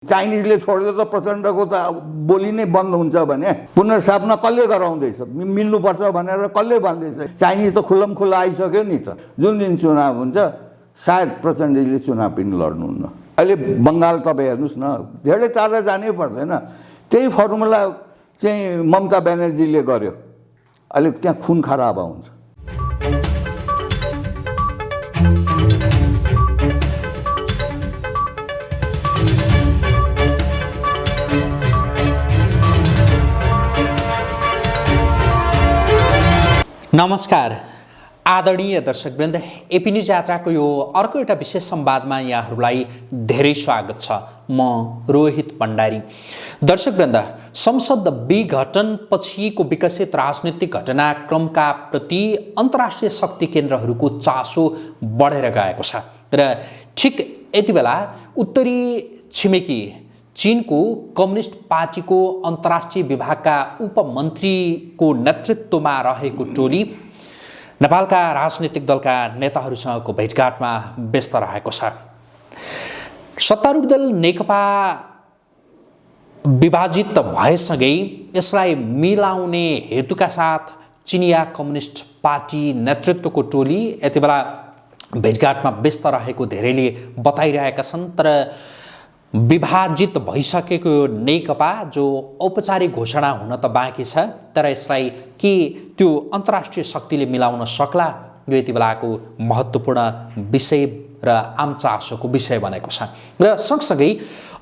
चाइनिजले छोड्दा त प्रचण्डको त बोली नै बन्द हुन्छ भने पुनर्स्थापना कसले गराउँदैछ, मिल्नुपर्छ भनेर कसले भन्दैछ? चाइनिज त खुल्लम खुल्ला आइसक्यो नि त। जुन दिन चुनाव हुन्छ सायद प्रचण्डले चुनाव पनि लड्नुहुन्न। अहिले बङ्गाल तपाईँ हेर्नुहोस् न, धेरै टाढा जानै पर्दैन, त्यही फर्मुला चाहिँ ममता ब्यानर्जीले गर्यो। अहिले त्यहाँ खुन खराबा हुन्छ। नमस्कार आदरणीय दर्शकवृन्द, एपी न्युज यात्राको यो अर्को एउटा विशेष संवादमा यहाँहरूलाई धेरै स्वागत छ। म रोहित भण्डारी। दर्शकवृन्द, संसद विघटन पछिको विकसित राजनीतिक घटनाक्रमका प्रति अन्तर्राष्ट्रिय शक्ति केन्द्रहरूको चासो बढेर गएको छ र ठिक यति बेला उत्तरी छिमेकी चीनको कम्युनिस्ट पार्टीको अन्तर्राष्ट्रिय विभागका उपमन्त्रीको नेतृत्वमा रहेको टोली नेपालका राजनीतिक दलका नेताहरूसँगको भेटघाटमा व्यस्त रहेको छ। सत्तारूढ दल नेकपा विभाजित भएसँगै यसलाई मिलाउने हेतुका साथ चिनिया कम्युनिस्ट पार्टी नेतृत्वको टोली यति बेला भेटघाटमा व्यस्त रहेको धेरैले बताइरहेका छन्। तर विभाजित भइसकेको नेकपा जो औपचारिक घोषणा हुन त बाँकी छ, तर यसलाई के त्यो अन्तर्राष्ट्रिय शक्तिले मिलाउन सक्ला, यो यति बेलाको महत्त्वपूर्ण विषय र आम चासोको विषय बनेको छ। र सँगसँगै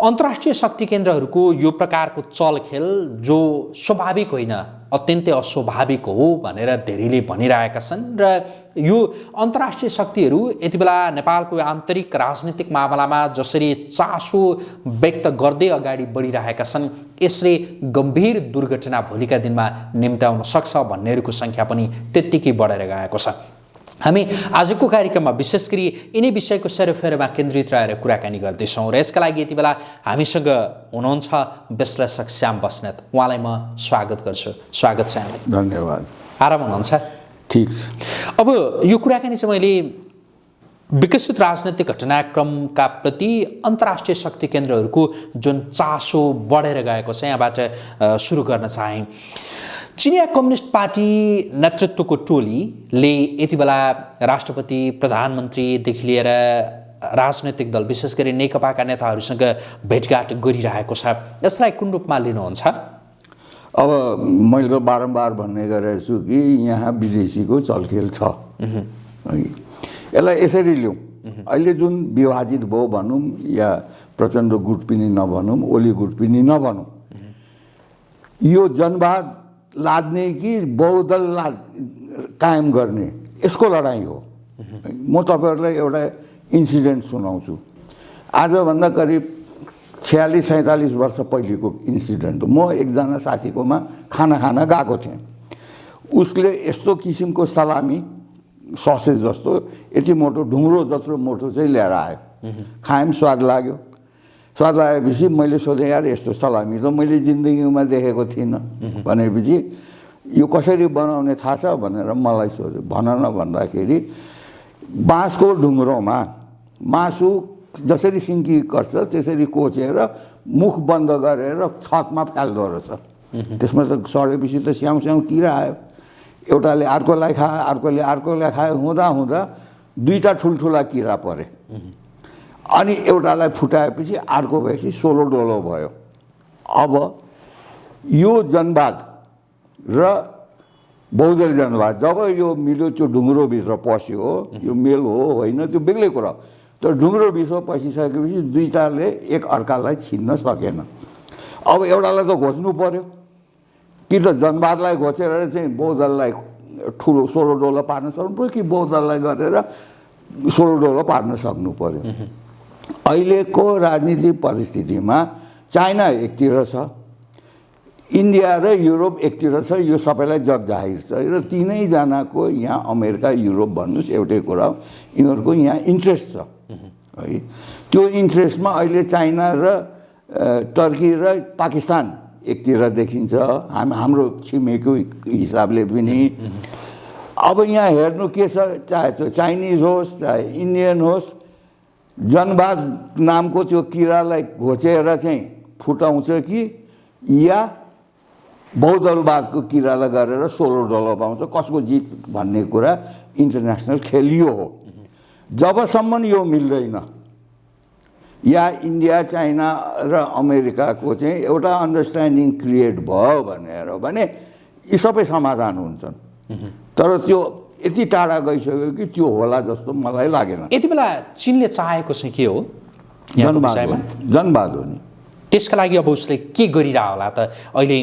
अन्तर्राष्ट्रिय शक्ति केन्द्रहरूको यो प्रकारको चलखेल जो स्वाभाविक होइन, अत्यन्तै अस्वाभाविक हो भनेर धेरैले भनिरहेका छन्। र यो अन्तर्राष्ट्रिय शक्तिहरू यति बेला नेपालको आन्तरिक राजनीतिक मामलामा जसरी चासो व्यक्त गर्दै अगाडि बढिरहेका छन्, यसले गम्भीर दुर्घटना भोलिका दिनमा निम्त्याउन सक्छ भन्नेहरूको सङ्ख्या पनि त्यत्तिकै बढेर गएको छ। हामी आजको कार्यक्रममा विशेष गरी यिनै विषयको सेरोफेरोमा केन्द्रित रहेर कुराकानी गर्दैछौँ र यसका लागि यति बेला हामीसँग हुनुहुन्छ विश्लेषक श्याम बस्नेत। उहाँलाई म स्वागत गर्छु। स्वागत छ यहाँलाई। धन्यवाद। आराम हुनुहुन्छ? ठिक छ। अब यो कुराकानी चाहिँ मैले विकसित राजनैतिक घटनाक्रमका प्रति अन्तर्राष्ट्रिय शक्ति केन्द्रहरूको जुन चासो बढेर गएको छ यहाँबाट सुरु गर्न चाहेँ। चिनिया कम्युनिस्ट पार्टी नेतृत्वको टोलीले यति बेला राष्ट्रपति, प्रधानमन्त्रीदेखि लिएर राजनैतिक दल विशेष गरी नेकपाका नेताहरूसँग भेटघाट गरिरहेको छ। यसलाई कुन रूपमा लिनुहुन्छ? अब मैले त बारम्बार भन्ने गरेको छु कि यहाँ विदेशीको चलखेल छ। यसलाई यसरी लिउँ, अहिले जुन विभाजित भयो भनौँ या प्रचण्ड गुट पनि नभनौँ, ओली गुट पनि नभनौँ, यो जनवाद लाद्ने कि बहुदल कायम गर्ने, यसको लडाइँ हो। म तपाईँहरूलाई एउटा इन्सिडेन्ट सुनाउँछु। आजभन्दा करिब 46-47 वर्ष पहिलेको इन्सिडेन्ट हो। म एकजना साथीकोमा खाना खान गएको थिएँ। उसले यस्तो किसिमको सलामी, ससेज जस्तो यति मोटो, ढुङ्ग्रो जत्रो मोटो चाहिँ ल्याएर आयो। खायौँ, स्वाद लाग्यो। स्वाद लागेपछि मैले सोधेँ, यार यस्तो सलामी त मैले जिन्दगीमा देखेको थिइनँ। भनेपछि यो कसरी बनाउने थाहा छ भनेर मलाई सोध्यो। भन न भन्दाखेरि बाँसको ढुङ्ग्रोमा मासु जसरी सिन्की गर्छ त्यसरी कोचेर मुख बन्द गरेर छतमा फाल्दो रहेछ। त्यसमा त सडेपछि त स्याउ स्याउ किरा आयो। एउटाले अर्कोलाई खायो, अर्कोले अर्कोलाई खायो, हुँदा हुँदा दुईवटा ठुल्ठुला किरा परे। अनि एउटालाई फुटाएपछि अर्को भएपछि सोलो डोलो भयो। अब यो जनवाद र बहुदल जनवाद जब यो मिल्यो, त्यो ढुङ्ग्रोभित्र पस्यो, यो मेल हो होइन त्यो बेग्लै कुरा। तर ढुङ्ग्रोभित्र पसिसकेपछि दुईवटाले एक अर्कालाई छिन्न सकेन। अब एउटालाई त घोच्नु पर्यो, कि त जनवादलाई घोचेर चाहिँ बहुदललाई ठुलो सोलो डोलो पार्न सक्नु पर्यो, कि बहुदललाई गरेर सोलो डोलो पार्न सक्नु पर्यो। अहिलेको राजनीतिक परिस्थितिमा चाइना एकतिर छ, इन्डिया र युरोप एकतिर छ। यो सबैलाई जगजाहिर छ र तिनैजनाको यहाँ अमेरिका, युरोप भन्नुहोस् एउटै कुरा हो, यिनीहरूको यहाँ इन्ट्रेस्ट छ है। त्यो इन्ट्रेस्टमा अहिले चाइना र टर्की र पाकिस्तान एकतिर देखिन्छ, हाम्रो छिमेकीको हिसाबले पनि। अब यहाँ हेर्नु के छ, चाहे त्यो चाइनिज होस् चाहे इन्डियन होस्, जनवाद नामको त्यो किरालाई घोचेर चाहिँ फुटाउँछ कि या बहुदलवादको किरालाई गरेर 16 डलर पाउँछ, कसको जित भन्ने कुरा इन्टरनेसनल खेल यो हो। जबसम्म यो मिल्दैन या इन्डिया, चाइना र अमेरिकाको चाहिँ एउटा अन्डरस्ट्यान्डिङ क्रिएट भयो भने यी सबै समाधान हुन्छन्। तर त्यो यति टाढा गइसक्यो कि त्यो होला जस्तो मलाई लागेन। यति बेला चीनले चाहेको चाहिँ के हो? जनवाद हो नि। त्यसका लागि अब उसले के गरिरह होला त? अहिले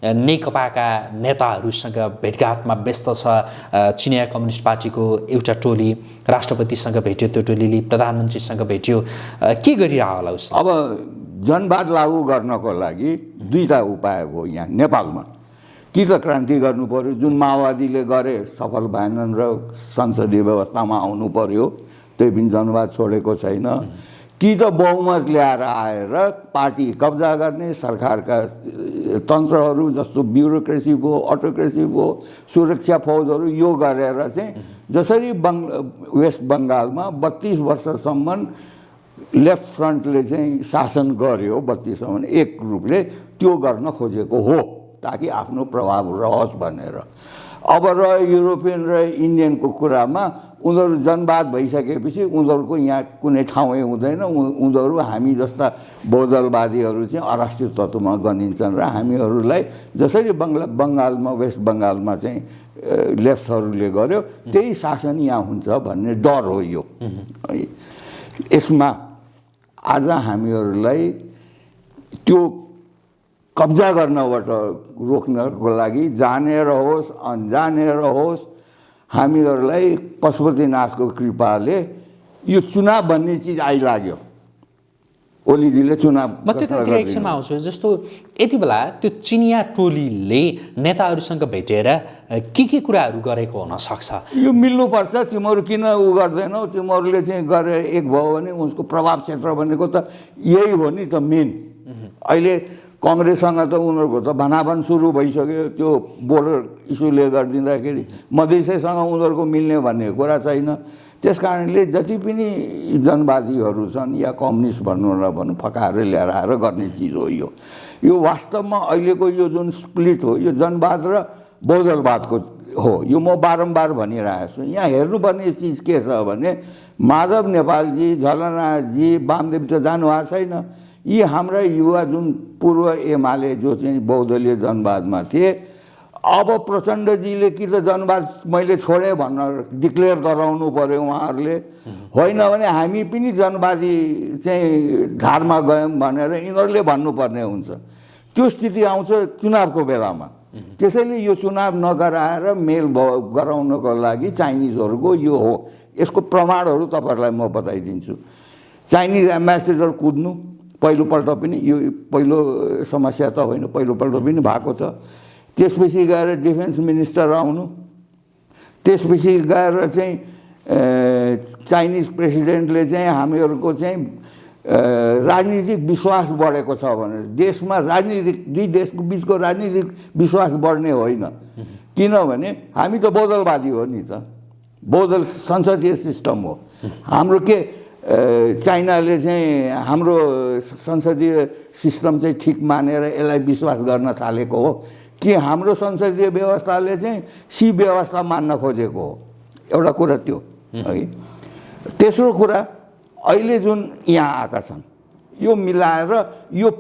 नेकपाका नेताहरूसँग भेटघाटमा व्यस्त छ। चिनिया कम्युनिस्ट पार्टीको एउटा टोली राष्ट्रपतिसँग भेट्यो, त्यो टोलीले प्रधानमन्त्रीसँग भेट्यो। के गरिरह होला उसले? अब जनवाद लागू गर्नको लागि दुईटा उपाय हो यहाँ नेपालमा। कि त क्रान्ति गर्नु पर्यो, जुन माओवादीले गरे सफल भएनन् र संसदीय व्यवस्थामा आउनु पर्यो, त्यही पनि जनवाद छोडेको छैन। कि त बहुमत ल्याएर आएर पार्टी कब्जा गर्ने, सरकारका तन्त्रहरू जस्तो ब्युरोक्रेसी भयो, अटोक्रेसी भयो, सुरक्षा फौजहरू यो गरेर चाहिँ जसरी वेस्ट बङ्गालमा 32 वर्षसम्म लेफ्ट फ्रन्टले चाहिँ शासन गर्यो, 32सम्म एक रूपले त्यो गर्न खोजेको हो ताकि आफ्नो प्रभाव रहोस् भनेर। अब र युरोपियन र इन्डियनको कुरामा उनीहरू जनवाद भइसकेपछि उनीहरूको यहाँ कुनै ठाउँै हुँदैन। उनीहरू हामी जस्ता बहुदलवादीहरू चाहिँ अराष्ट्रिय तत्त्वमा गनिन्छन् र हामीहरूलाई जसरी बङ्गालमा वेस्ट बङ्गालमा चाहिँ लेफ्टहरूले गर्यो त्यही शासन यहाँ हुन्छ भन्ने डर हो यो। यसमा आज हामीहरूलाई त्यो कब्जा गर्नबाट रोक्नको लागि जानेर होस् अनजानेर होस् हामीहरूलाई पशुपतिनाथको कृपाले यो चुनाव भन्ने चिज आइलाग्यो। ओलीजीले चुनाव म त्यतातिर एकछिनमा आउँछु। जस्तो यति बेला त्यो चिनिया टोलीले नेताहरूसँग भेटेर के कुराहरू गरेको हुनसक्छ? यो मिल्नुपर्छ, तिमीहरू किन उ गर्दैनौ, तिमीहरूले चाहिँ गरेर एक भयो भने उसको प्रभाव क्षेत्र भनेको त यही हो नि त मेन। अहिले कङ्ग्रेससँग त उनीहरूको त भनाभन सुरु भइसक्यो, त्यो बोर्डर इस्युले गरिदिँदाखेरि मधेसीसँग उनीहरूको मिल्ने भन्ने कुरा छैन। त्यस कारणले जति पनि जनवादीहरू छन् या कम्युनिस्ट भन्नु नभन्नु फकाएर ल्याएर आएर गर्ने चिज हो यो। यो वास्तवमा अहिलेको यो जुन स्प्लिट हो यो जनवाद र बहुदलवादको हो। यो म बारम्बार भनिरहेको छु। यहाँ हेर्नुपर्ने चिज के छ भने माधव नेपालजी, झलनाजी, वामदेव त जानुभएको छैन। यी हाम्रा युवा जुन पूर्व एमाले जो चाहिँ बहुदलीय जनवादमा थिए, अब प्रचण्डजीले कि त जनवाद मैले छोडेँ भन्न डिक्लेयर गराउनु पर्यो उहाँहरूले, होइन भने हामी पनि जनवादी चाहिँ धारमा गयौँ भनेर यिनीहरूले भन्नुपर्ने हुन्छ। त्यो स्थिति आउँछ चुनावको बेलामा। त्यसैले यो चुनाव नगराएर मेल गराउनको लागि चाइनिजहरूको यो हो। यसको प्रमाणहरू तपाईँहरूलाई म बताइदिन्छु। चाइनिज एम्बेसेडर कुद्नु पहिलोपल्ट पनि, यो पहिलो समस्या त होइन, पहिलोपल्ट पनि भएको छ। त्यसपछि गएर डिफेन्स मिनिस्टर आउनु, त्यसपछि गएर चाहिँ चाइनिज प्रेसिडेन्टले चाहिँ हामीहरूको चाहिँ राजनीतिक विश्वास बढेको छ भनेर। देशमा राजनीतिक दुई देशको बिचको राजनीतिक विश्वास बढ्ने होइन, किनभने हामी त बहुदलवादी हो नि त, बहुदल संसदीय सिस्टम हो हाम्रो। के चाइनाले चाहिँ हाम्रो संसदीय सिस्टम चाहिँ ठिक मानेर यसलाई विश्वास गर्न थालेको हो कि हाम्रो संसदीय व्यवस्थाले चाहिँ सी व्यवस्था मान्न खोजेको हो? एउटा कुरा त्यो है। तेस्रो कुरा अहिले जुन यहाँ आएका छन् यो मिलाएर यो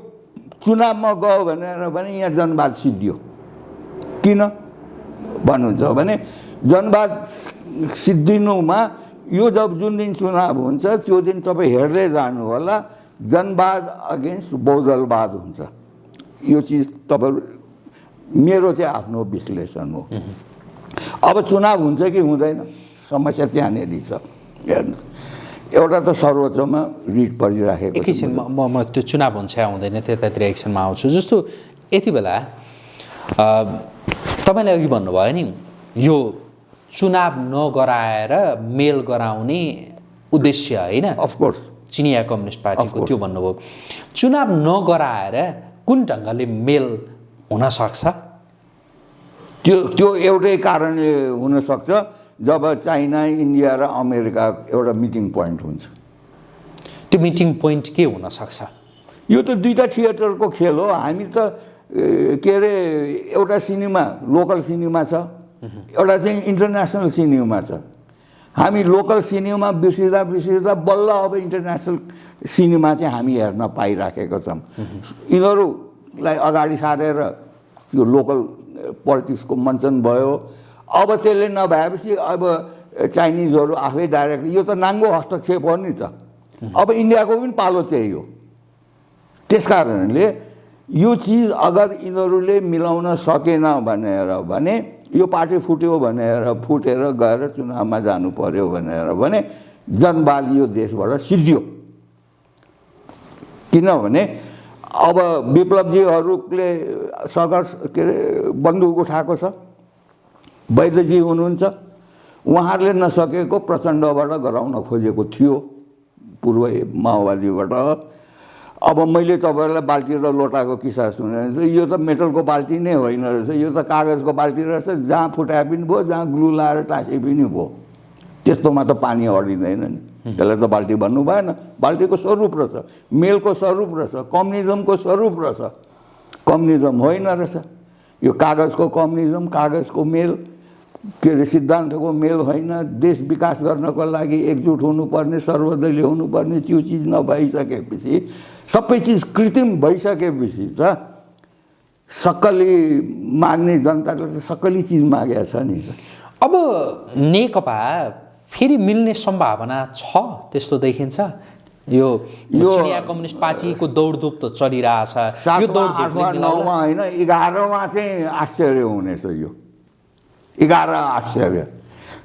चुनावमा गयो भने यहाँ जनवाद सिद्धियो। किन भन्नुहुन्छ भने जनवाद सिद्धिनुमा यो जब जुन दिन चुनाव हुन्छ त्यो दिन तपाईँ हेर्दै जानु होला, जनवाद अगेन्स्ट बहुदलवाद हुन्छ। यो चिज तपाईँ मेरो चाहिँ आफ्नो विश्लेषण हो। अब चुनाव हुन्छ कि हुँदैन समस्या त्यहाँनिर छ। हेर्नु, एउटा त सर्वोच्चमा रिट परिराखेको। एकैछिन म त्यो चुनाव हुन्छ या हुँदैन त्यतातिर एकछिनमा आउँछु। जस्तो यति बेला तपाईँले अघि भन्नुभयो नि यो चुनाव नगराएर मेल गराउने उद्देश्य होइन, अफकोर्स चिनिया कम्युनिस्ट पार्टीको त्यो भन्नुभयो। चुनाव नगराएर कुन ढङ्गले मेल हुन सक्छ? त्यो एउटै कारणले हुनसक्छ, जब चाइना, इन्डिया र अमेरिका एउटा मिटिङ पोइन्ट हुन्छ। त्यो मिटिङ पोइन्ट के हुन सक्छ? यो त दुईटा थिएटरको खेल हो। हामी त के अरे एउटा सिनेमा लोकल सिनेमा छ, एउटा चाहिँ इन्टरनेसनल सिनेमा छ। हामी लोकल सिनेमा बिर्सिँदा बल्ल अब इन्टरनेसनल सिनेमा चाहिँ हामी हेर्न पाइराखेका छौँ। यिनीहरूलाई अगाडि सारेर त्यो लोकल पोलिटिक्सको मञ्चन भयो। अब त्यसले नभएपछि अब चाइनिजहरू आफै डाइरेक्ट, यो त नाङ्गो हस्तक्षेप हो नि त। अब इन्डियाको पनि पालो त्यही हो। त्यस कारणले यो चिज अगर यिनीहरूले मिलाउन सकेन भने यो पार्टी फुट्यो भनेर फुटेर गएर चुनावमा जानु पर्यो भने जनवाद यो देशबाट सिद्धियो। किनभने अब विप्लवजीहरूले सङ्घर्ष के अरे बन्दुक उठाएको छ, वैद्यजी हुनुहुन्छ, उहाँहरूले नसकेको प्रचण्डबाट गराउन खोजेको थियो पूर्व माओवादीबाट। अब मैले तपाईँहरूलाई बाल्टी र लोटाको किस्सा सुनाएँ। यो त मेटलको बाल्टी नै होइन रहेछ, यो त कागजको बाल्टी रहेछ। जहाँ फुटाए पनि भयो, जहाँ ग्लु लाएर टाँसे पनि भयो, त्यस्तोमा त पानी अडिँदैन नि। त्यसलाई त बाल्टी भन्नु भएन। बाल्टीको स्वरूप रहेछ, मेलको स्वरूप रहेछ, कम्युनिजमको स्वरूप रहेछ। कम्युनिजम होइन रहेछ यो, कागजको कम्युनिजम, कागजको मेल, के अरे सिद्धान्तको मेल होइन। देश विकास गर्नको लागि एकजुट हुनुपर्ने, सर्वदलीय हुनुपर्ने, त्यो चिज नभइसकेपछि, सबै चिज कृत्रिम भइसकेपछि त सक्कली माग्ने जनताले त सक्कली चिज मागेको छ नि। अब नेकपा फेरि मिल्ने सम्भावना छ त्यस्तो देखिन्छ? यो चिनिया कम्युनिस्ट पार्टीको दौडधुप त चलिरहेछ। यो 7मा 8मा 9मा होइन 11मा चाहिँ आश्चर्य हुनेछ। यो 11 आश्चर्य।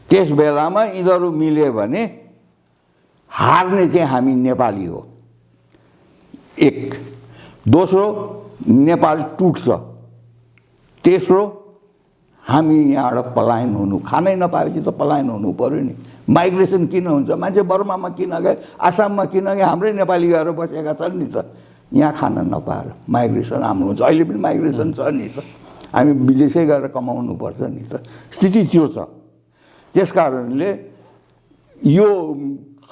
त्यस बेलामा यिनीहरू मिल्यो भने हार्ने चाहिँ हामी नेपाली हो, एक। दोस्रो, नेपाल टुट्छ। तेस्रो, हामी यहाँबाट पलायन हुनु, खानै नपाएपछि त पलायन हुनु पर्यो नि। माइग्रेसन किन हुन्छ? मान्छे बर्मामा किन गए, आसाममा किन गए? हाम्रै नेपाली गएर बसेका छन् नि त, यहाँ खान नपाएर माइग्रेसन हाम्रो हुन्छ। अहिले पनि माइग्रेसन छ नि त, हामी विदेशै गएर कमाउनु पर्छ नि त। स्थिति त्यो छ। त्यस कारणले यो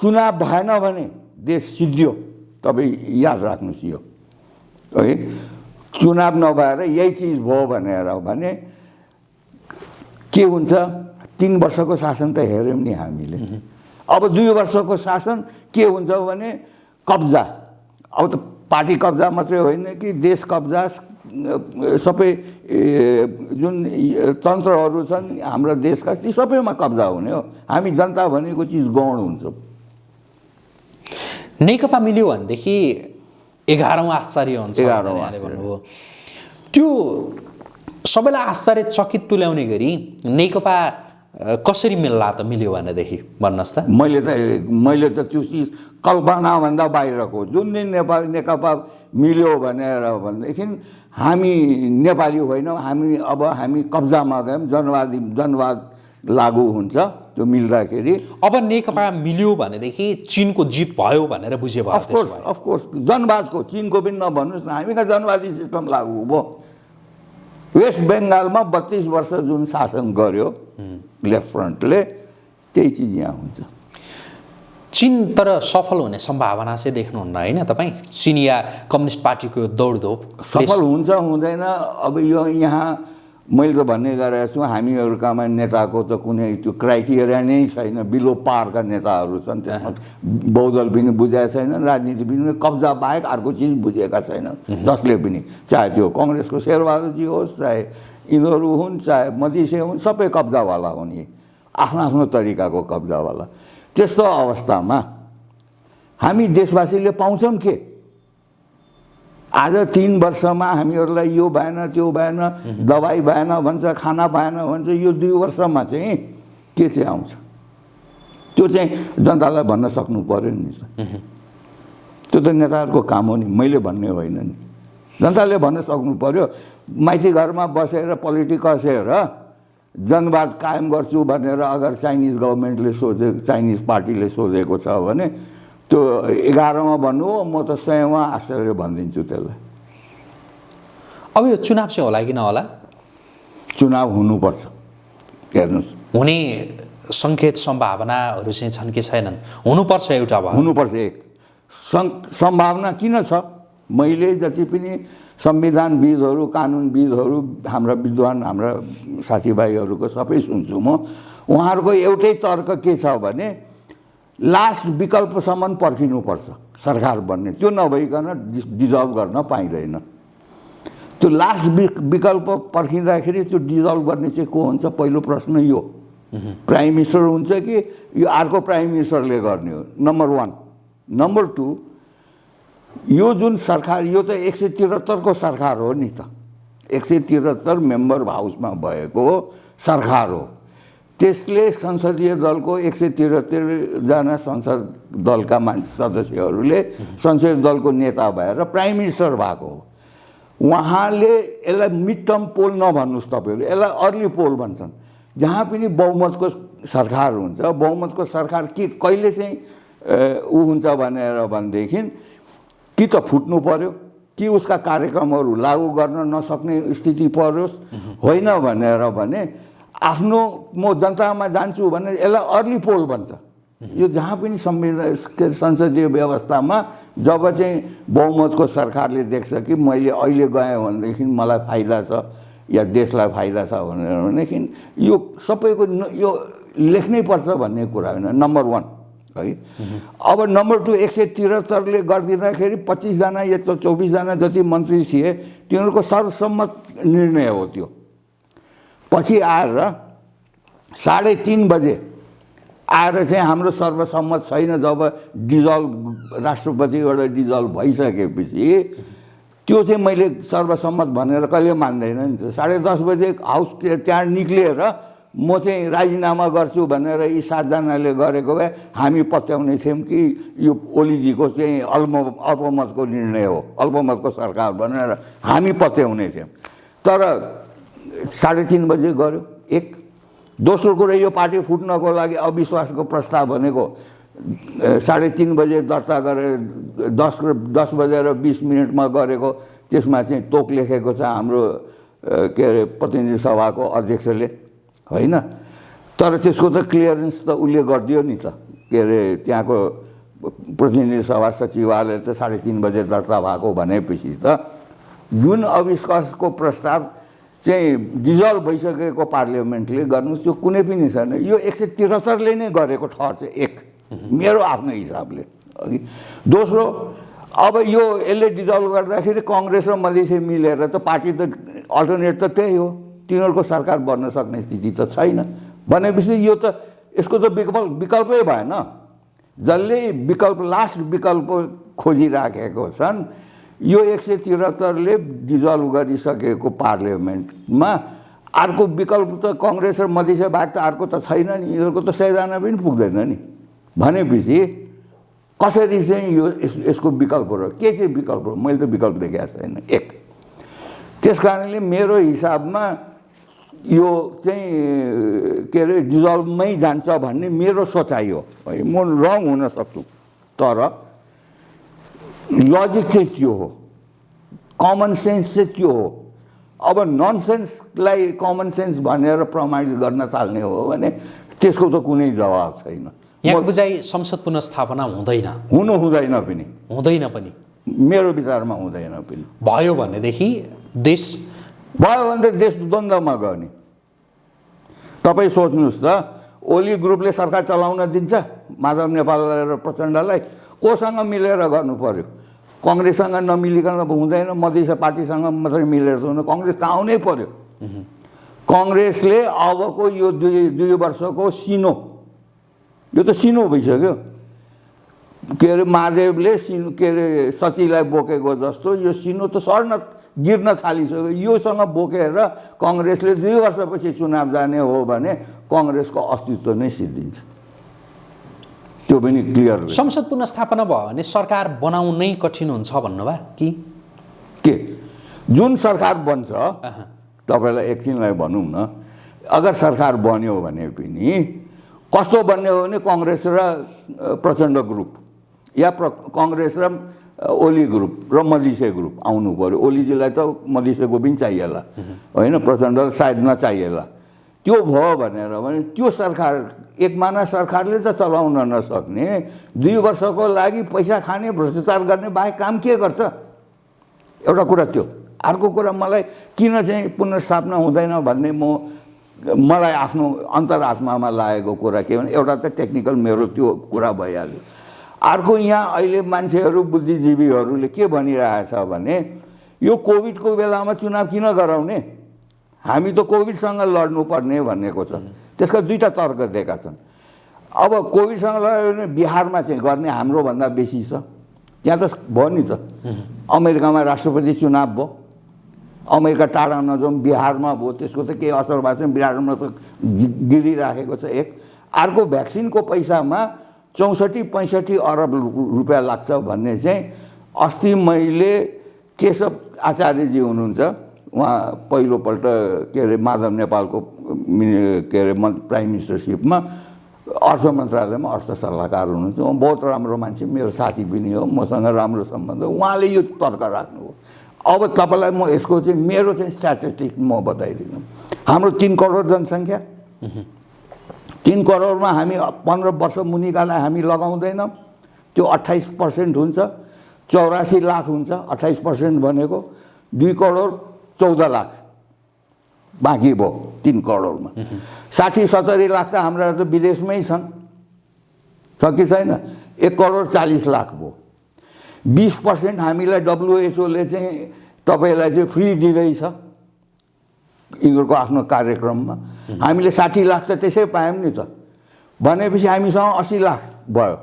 चुनाव भएन भने देश सिद्धियो। तपाईँ याद राख्नुहोस् यो है, चुनाव नभएर यही चिज भयो भने के हुन्छ? 3 वर्षको शासन त हेऱ्यौँ नि हामीले। अब 2 वर्षको शासन के हुन्छ भने कब्जा। अब त पार्टी कब्जा मात्रै होइन कि देश कब्जा, सबै जुन तन्त्रहरू छन् हाम्रो देशका ती सबैमा कब्जा हुने हो। हामी जनता भनेको चिज गौण हुन्छ। नेकपा मिल्यो भनेदेखि 11औं आश्चर्य हुन्छ भन्नुभयो। त्यो सबैलाई आश्चर्यचकित तुल्याउने गरी नेकपा कसरी मिल्ला त मिल्यो भनेदेखि भन्नुहोस् त। मैले त त्यो चिज कल्पनाभन्दा बाहिरको, जुन दिन नेकपा मिल्यो भनेदेखि हामी नेपाली होइनौँ, हामी कब्जामा गयौँ, जनवाद लागू हुन्छ त्यो मिल्दाखेरि। अब नेकपा मिल्यो भनेदेखि चिनको जित भयो भनेर बुझे भयो? अफकोर्स जनवादको, चिनको पनि नभन्नुहोस् न, हामी कहाँ जनवादी सिस्टम लागू भयो। वेस्ट बेङ्गालमा 32 वर्ष जुन शासन गर्यो लेफ्ट फ्रन्टले, त्यही चिज यहाँ हुन्छ। चीन तर सफल हुने सम्भावना चाहिँ देख्नुहुन्न होइन तपाईँ? चिनिया कम्युनिस्ट पार्टीको दौडधोप सफल हुन्छ हुँदैन, अब यो यहाँ मैले त भन्ने गरेको छु, हामीहरूकामा नेताको त कुनै त्यो क्राइटेरिया नै छैन। बिलो पारका नेताहरू छन्, त्यसमा बहुदल पनि बुझेका छैनन्, राजनीति पनि कब्जा बाहेक अर्को चिज बुझेका छैनन् जसले पनि। चाहे त्यो कङ्ग्रेसको शेरबहादुरजी होस्, चाहे यिनीहरू हुन्, चाहे मधेसी हुन्, सबै कब्जावाला हुन्, आफ्नो आफ्नो तरिकाको कब्जावाला। त्यस्तो अवस्थामा हामी देशवासीले पाउँछौँ के? आज 3 वर्षमा हामीहरूलाई यो भएन, त्यो भएन, दबाई भएन भन्छ, खाना भएन भन्छ। यो 2 वर्षमा चाहिँ के चाहिँ आउँछ? त्यो चाहिँ जनतालाई भन्न सक्नु पर्यो नि। त्यो त नेताहरूको काम हो नि, मैले भन्ने होइन नि। जनताले भन्न सक्नु पर्यो। माइती घरमा बसेर पोलिटिक कसेर जनवाद कायम गर्छु भनेर अगर चाइनिज गभर्मेन्टले चाइनिज पार्टीले सोधेको छ भने त्यो 11मा भन्नु हो, म त 100मा आश्चर्य भनिदिन्छु त्यसलाई। अब यो चुनाव चाहिँ होला कि नहोला? चुनाव हुनुपर्छ। हेर्नुहोस्, हुने सङ्केत सम्भावनाहरू चाहिँ छन् कि छैनन्? हुनुपर्छ। एउटा भयो, हुनुपर्छ। एक सम्भावना किन छ? मैले जति पनि संविधानविदहरू, कानुनविदहरू, हाम्रा विद्वान, हाम्रा साथीभाइहरूको सबै सुन्छु म, उहाँहरूको एउटै तर्क के छ भने लास्ट विकल्पसम्म पर्खिनुपर्छ सरकार बन्ने, त्यो नभइकन डिजल्भ गर्न पाइँदैन। त्यो लास्ट विकल्प पर्खिँदाखेरि त्यो डिजल्भ गर्ने चाहिँ को हुन्छ? पहिलो प्रश्न यो, प्राइम मिनिस्टर हुन्छ कि यो अर्को प्राइम मिनिस्टरले गर्ने हो? नम्बर 1। नम्बर 2, यो जुन सरकार, यो त 173 को सरकार हो नि त, 173 मेम्बर हाउसमा भएको सरकार हो। त्यसले संसदीय दलको 173 जना संसद दलका सदस्यहरूले संसदीय दलको नेता भएर प्राइम मिनिस्टर भएको हो। उहाँले यसलाई मिड टर्म पोल नभन्नुहोस् तपाईँहरू, यसलाई अर्ली पोल भन्छन्। जहाँ पनि बहुमतको सरकार हुन्छ, बहुमतको सरकार के कहिले चाहिँ ऊ हुन्छ भनेदेखि कि त फुट्नु पर्यो, कि उसका कार्यक्रमहरू लागू गर्न नसक्ने स्थिति परोस्, होइन भनेर भने आफ्नो म जनतामा जान्छु भने यसलाई अर्ली पोल भन्छ। यो जहाँ पनि संसदीय व्यवस्थामा जब चाहिँ बहुमतको सरकारले देख्छ कि मैले अहिले गएँ भनेदेखि मलाई फाइदा छ या देशलाई फाइदा छ भनेदेखि यो सबैको यो लेख्नै पर्छ भन्ने कुरा होइन, नम्बर 1 है। अब नम्बर 2, 173ले गरिदिँदाखेरि 25 जना या 24 जना जति मन्त्री थिए तिनीहरूको सर्वसम्मत निर्णय हो त्यो। पछि आएर 3:30 बजे आएर चाहिँ हाम्रो सर्वसम्मत छैन, जब डिजल्भ राष्ट्रपतिबाट डिजल्भ भइसकेपछि त्यो चाहिँ मैले सर्वसम्मत भनेर कहिले मान्दैन नि त। 10:30 बजे हाउस त्यहाँ निक्लिएर म चाहिँ राजीनामा गर्छु भनेर यी 7 जनाले गरेको भए हामी पत्याउने थियौँ कि यो ओलीजीको चाहिँ अल्पमतको निर्णय हो, अल्पमतको सरकार भनेर हामी पत्याउने थियौँ। तर 3:30 बजे गऱ्यो। एक दोस्रो कुरा, यो पार्टी फुट्नको लागि अविश्वासको प्रस्ताव भनेको 3:30 बजे दर्ता गरेर 10 बजेर 20 मिनटमा गरेको, त्यसमा चाहिँ तोक लेखेको छ हाम्रो के अरे प्रतिनिधि सभाको अध्यक्षले, होइन? तर त्यसको त क्लियरेन्स त उसले गरिदियो नि त, के अरे त्यहाँको प्रतिनिधि सभा सचिवालय त 3:30 बजे दर्ता भएको भनेपछि त जुन अविश्वासको प्रस्ताव चाहिँ डिजल्भ भइसकेको पार्लियामेन्टले गर्नु त्यो कुनै पनि छैन। यो 173ले नै गरेको ठहर चाहिँ एक, मेरो आफ्नो हिसाबले। दोस्रो, अब यो यसले डिजल्भ गर्दाखेरि कङ्ग्रेस र मधेसी मिलेर त पार्टी त अल्टरनेट त त्यही हो, तिनीहरूको सरकार बन्न सक्ने स्थिति त छैन भनेपछि यो त यसको त विकल्पै भएन। जसले विकल्प लास्ट विकल्प खोजिराखेको छन्, यो 173ले डिजल्भ गरिसकेको पार्लियामेन्टमा अर्को विकल्प त कङ्ग्रेस र मधेसी बाहेक त अर्को त छैन नि, यिनीहरूको त 100 जना पनि पुग्दैन नि भनेपछि कसरी चाहिँ यो यसको विकल्प र के चाहिँ विकल्प हो? मैले त विकल्प देखेको छैन। एक, त्यस कारणले मेरो हिसाबमा यो चाहिँ के अरे डिजल्भमै जान्छ भन्ने मेरो सोचाइ हो। म रङ हुन सक्छु, तर लजिक चाहिँ त्यो हो, कमन सेन्स चाहिँ त्यो हो। अब ननसेन्सलाई कमन सेन्स भनेर प्रमाणित गर्न थाल्ने हो भने त्यसको त कुनै जवाब छैन। यहाँको बुझाइ संसद पुनर्स्थापना हुँदैन, हुँदैन पनि, हुँदैन पनि, मेरो विचारमा हुँदैन पनि। भयो भनेदेखि देश भयो भने त देश द्वन्द्वमा गयो नि। तपाईँ सोच्नुहोस् त, ओली ग्रुपले सरकार चलाउन दिन्छ माधव नेपाललाई र प्रचण्डलाई? कोसँग मिलेर गर्नु पर्यो? कङ्ग्रेससँग नमिलिकन हुँदैन, मधेसी पार्टीसँग मात्रै मिलेर हुँदैन, कङ्ग्रेस त आउनै पर्यो। कङ्ग्रेसले अबको यो 2 वर्षको सिनो, यो त सिनो भइसक्यो। के अरे महादेवले सिनो के अरे सतीलाई बोकेको जस्तो यो सिनो त गिर्न थालिसक्यो। योसँग बोकेर कङ्ग्रेसले 2 वर्षपछि चुनाव जाने हो भने कङ्ग्रेसको अस्तित्व नै सिद्धिन्छ, त्यो पनि क्लियर। संसद पुनर्स्थापना भयो भने सरकार बनाउनै कठिन हुन्छ भन्नुभयो कि के? जुन सरकार बन्छ, तपाईँलाई एकछिनलाई भनौँ न, अगर सरकार बन्यो भने पनि कस्तो बन्ने हो भने कङ्ग्रेस र प्रचण्ड ग्रुप या कङ्ग्रेस र ओली ग्रुप र मधेसी ग्रुप आउनु पर्यो। ओलीजीलाई त मधेसीको पनि चाहिएला, होइन? प्रचण्डलाई सायद नचाहिएला। त्यो भयो भनेर भने त्यो सरकार एकमाना सरकारले त चलाउन नसक्ने 2 वर्षको लागि पैसा खाने भ्रष्टाचार गर्ने बाहेक काम के गर्छ? एउटा कुरा त्यो। अर्को कुरा मलाई किन चाहिँ पुनर्स्थापना हुँदैन भन्ने मलाई आफ्नो अन्तरात्मामा लागेको कुरा के भने एउटा त टेक्निकल मेरो त्यो कुरा भइहाल्यो। अर्को यहाँ अहिले मान्छेहरू बुद्धिजीवीहरूले के भनिरहेछ भने यो कोभिडको बेलामा चुनाव किन गराउने, हामी त कोभिडसँग लड्नुपर्ने भनेको छ। त्यसका दुईटा तर्क दिएका छन्। अब कोभिडसँग लड्यो भने बिहारमा चाहिँ गर्ने हाम्रोभन्दा बेसी छ, त्यहाँ त भयो नि त। अमेरिकामा राष्ट्रपति चुनाव भयो, अमेरिका टाढा नजाउँ बिहारमा भयो, त्यसको त केही असर भएको छैन, बिहारमा त गिरिराखेको छ एक। अर्को भ्याक्सिनको पैसामा 64-65 अरब रुपियाँ लाग्छ भन्ने चाहिँ अस्ति मैले केशव आचार्यजी हुनुहुन्छ, उहाँ पहिलोपल्ट के अरे माधव नेपालको के अरे प्राइम मिनिस्टरसिपमा अर्थ मन्त्रालयमा अर्थ सल्लाहकार हुनुहुन्छ, उहाँ बहुत राम्रो मान्छे, मेरो साथी पनि हो, मसँग राम्रो सम्बन्ध। उहाँले यो तर्क राख्नु हो। अब तपाईँलाई म यसको चाहिँ मेरो चाहिँ स्ट्याटिस्टिक्स म बताइदिनु। हाम्रो 3 करोड जनसङ्ख्या, 3 करोडमा हामी 15 वर्ष मुनिकालाई हामी लगाउँदैनौँ, त्यो 28% हुन्छ। 84 लाख हुन्छ, 28% भनेको 2 करोड 14 लाख बाँकी भयो 3 करोडमा। 60-70 लाख त हाम्रा त विदेशमै छन्, छ कि छैन? 1 करोड 40 लाख भयो। 20% हामीलाई WHO ले चाहिँ तपाईँलाई चाहिँ फ्री दिँदैछ यिनीहरूको आफ्नो कार्यक्रममा। हामीले 60 लाख त त्यसै पायौँ नि त, भनेपछि हामीसँग 80 लाख भयो।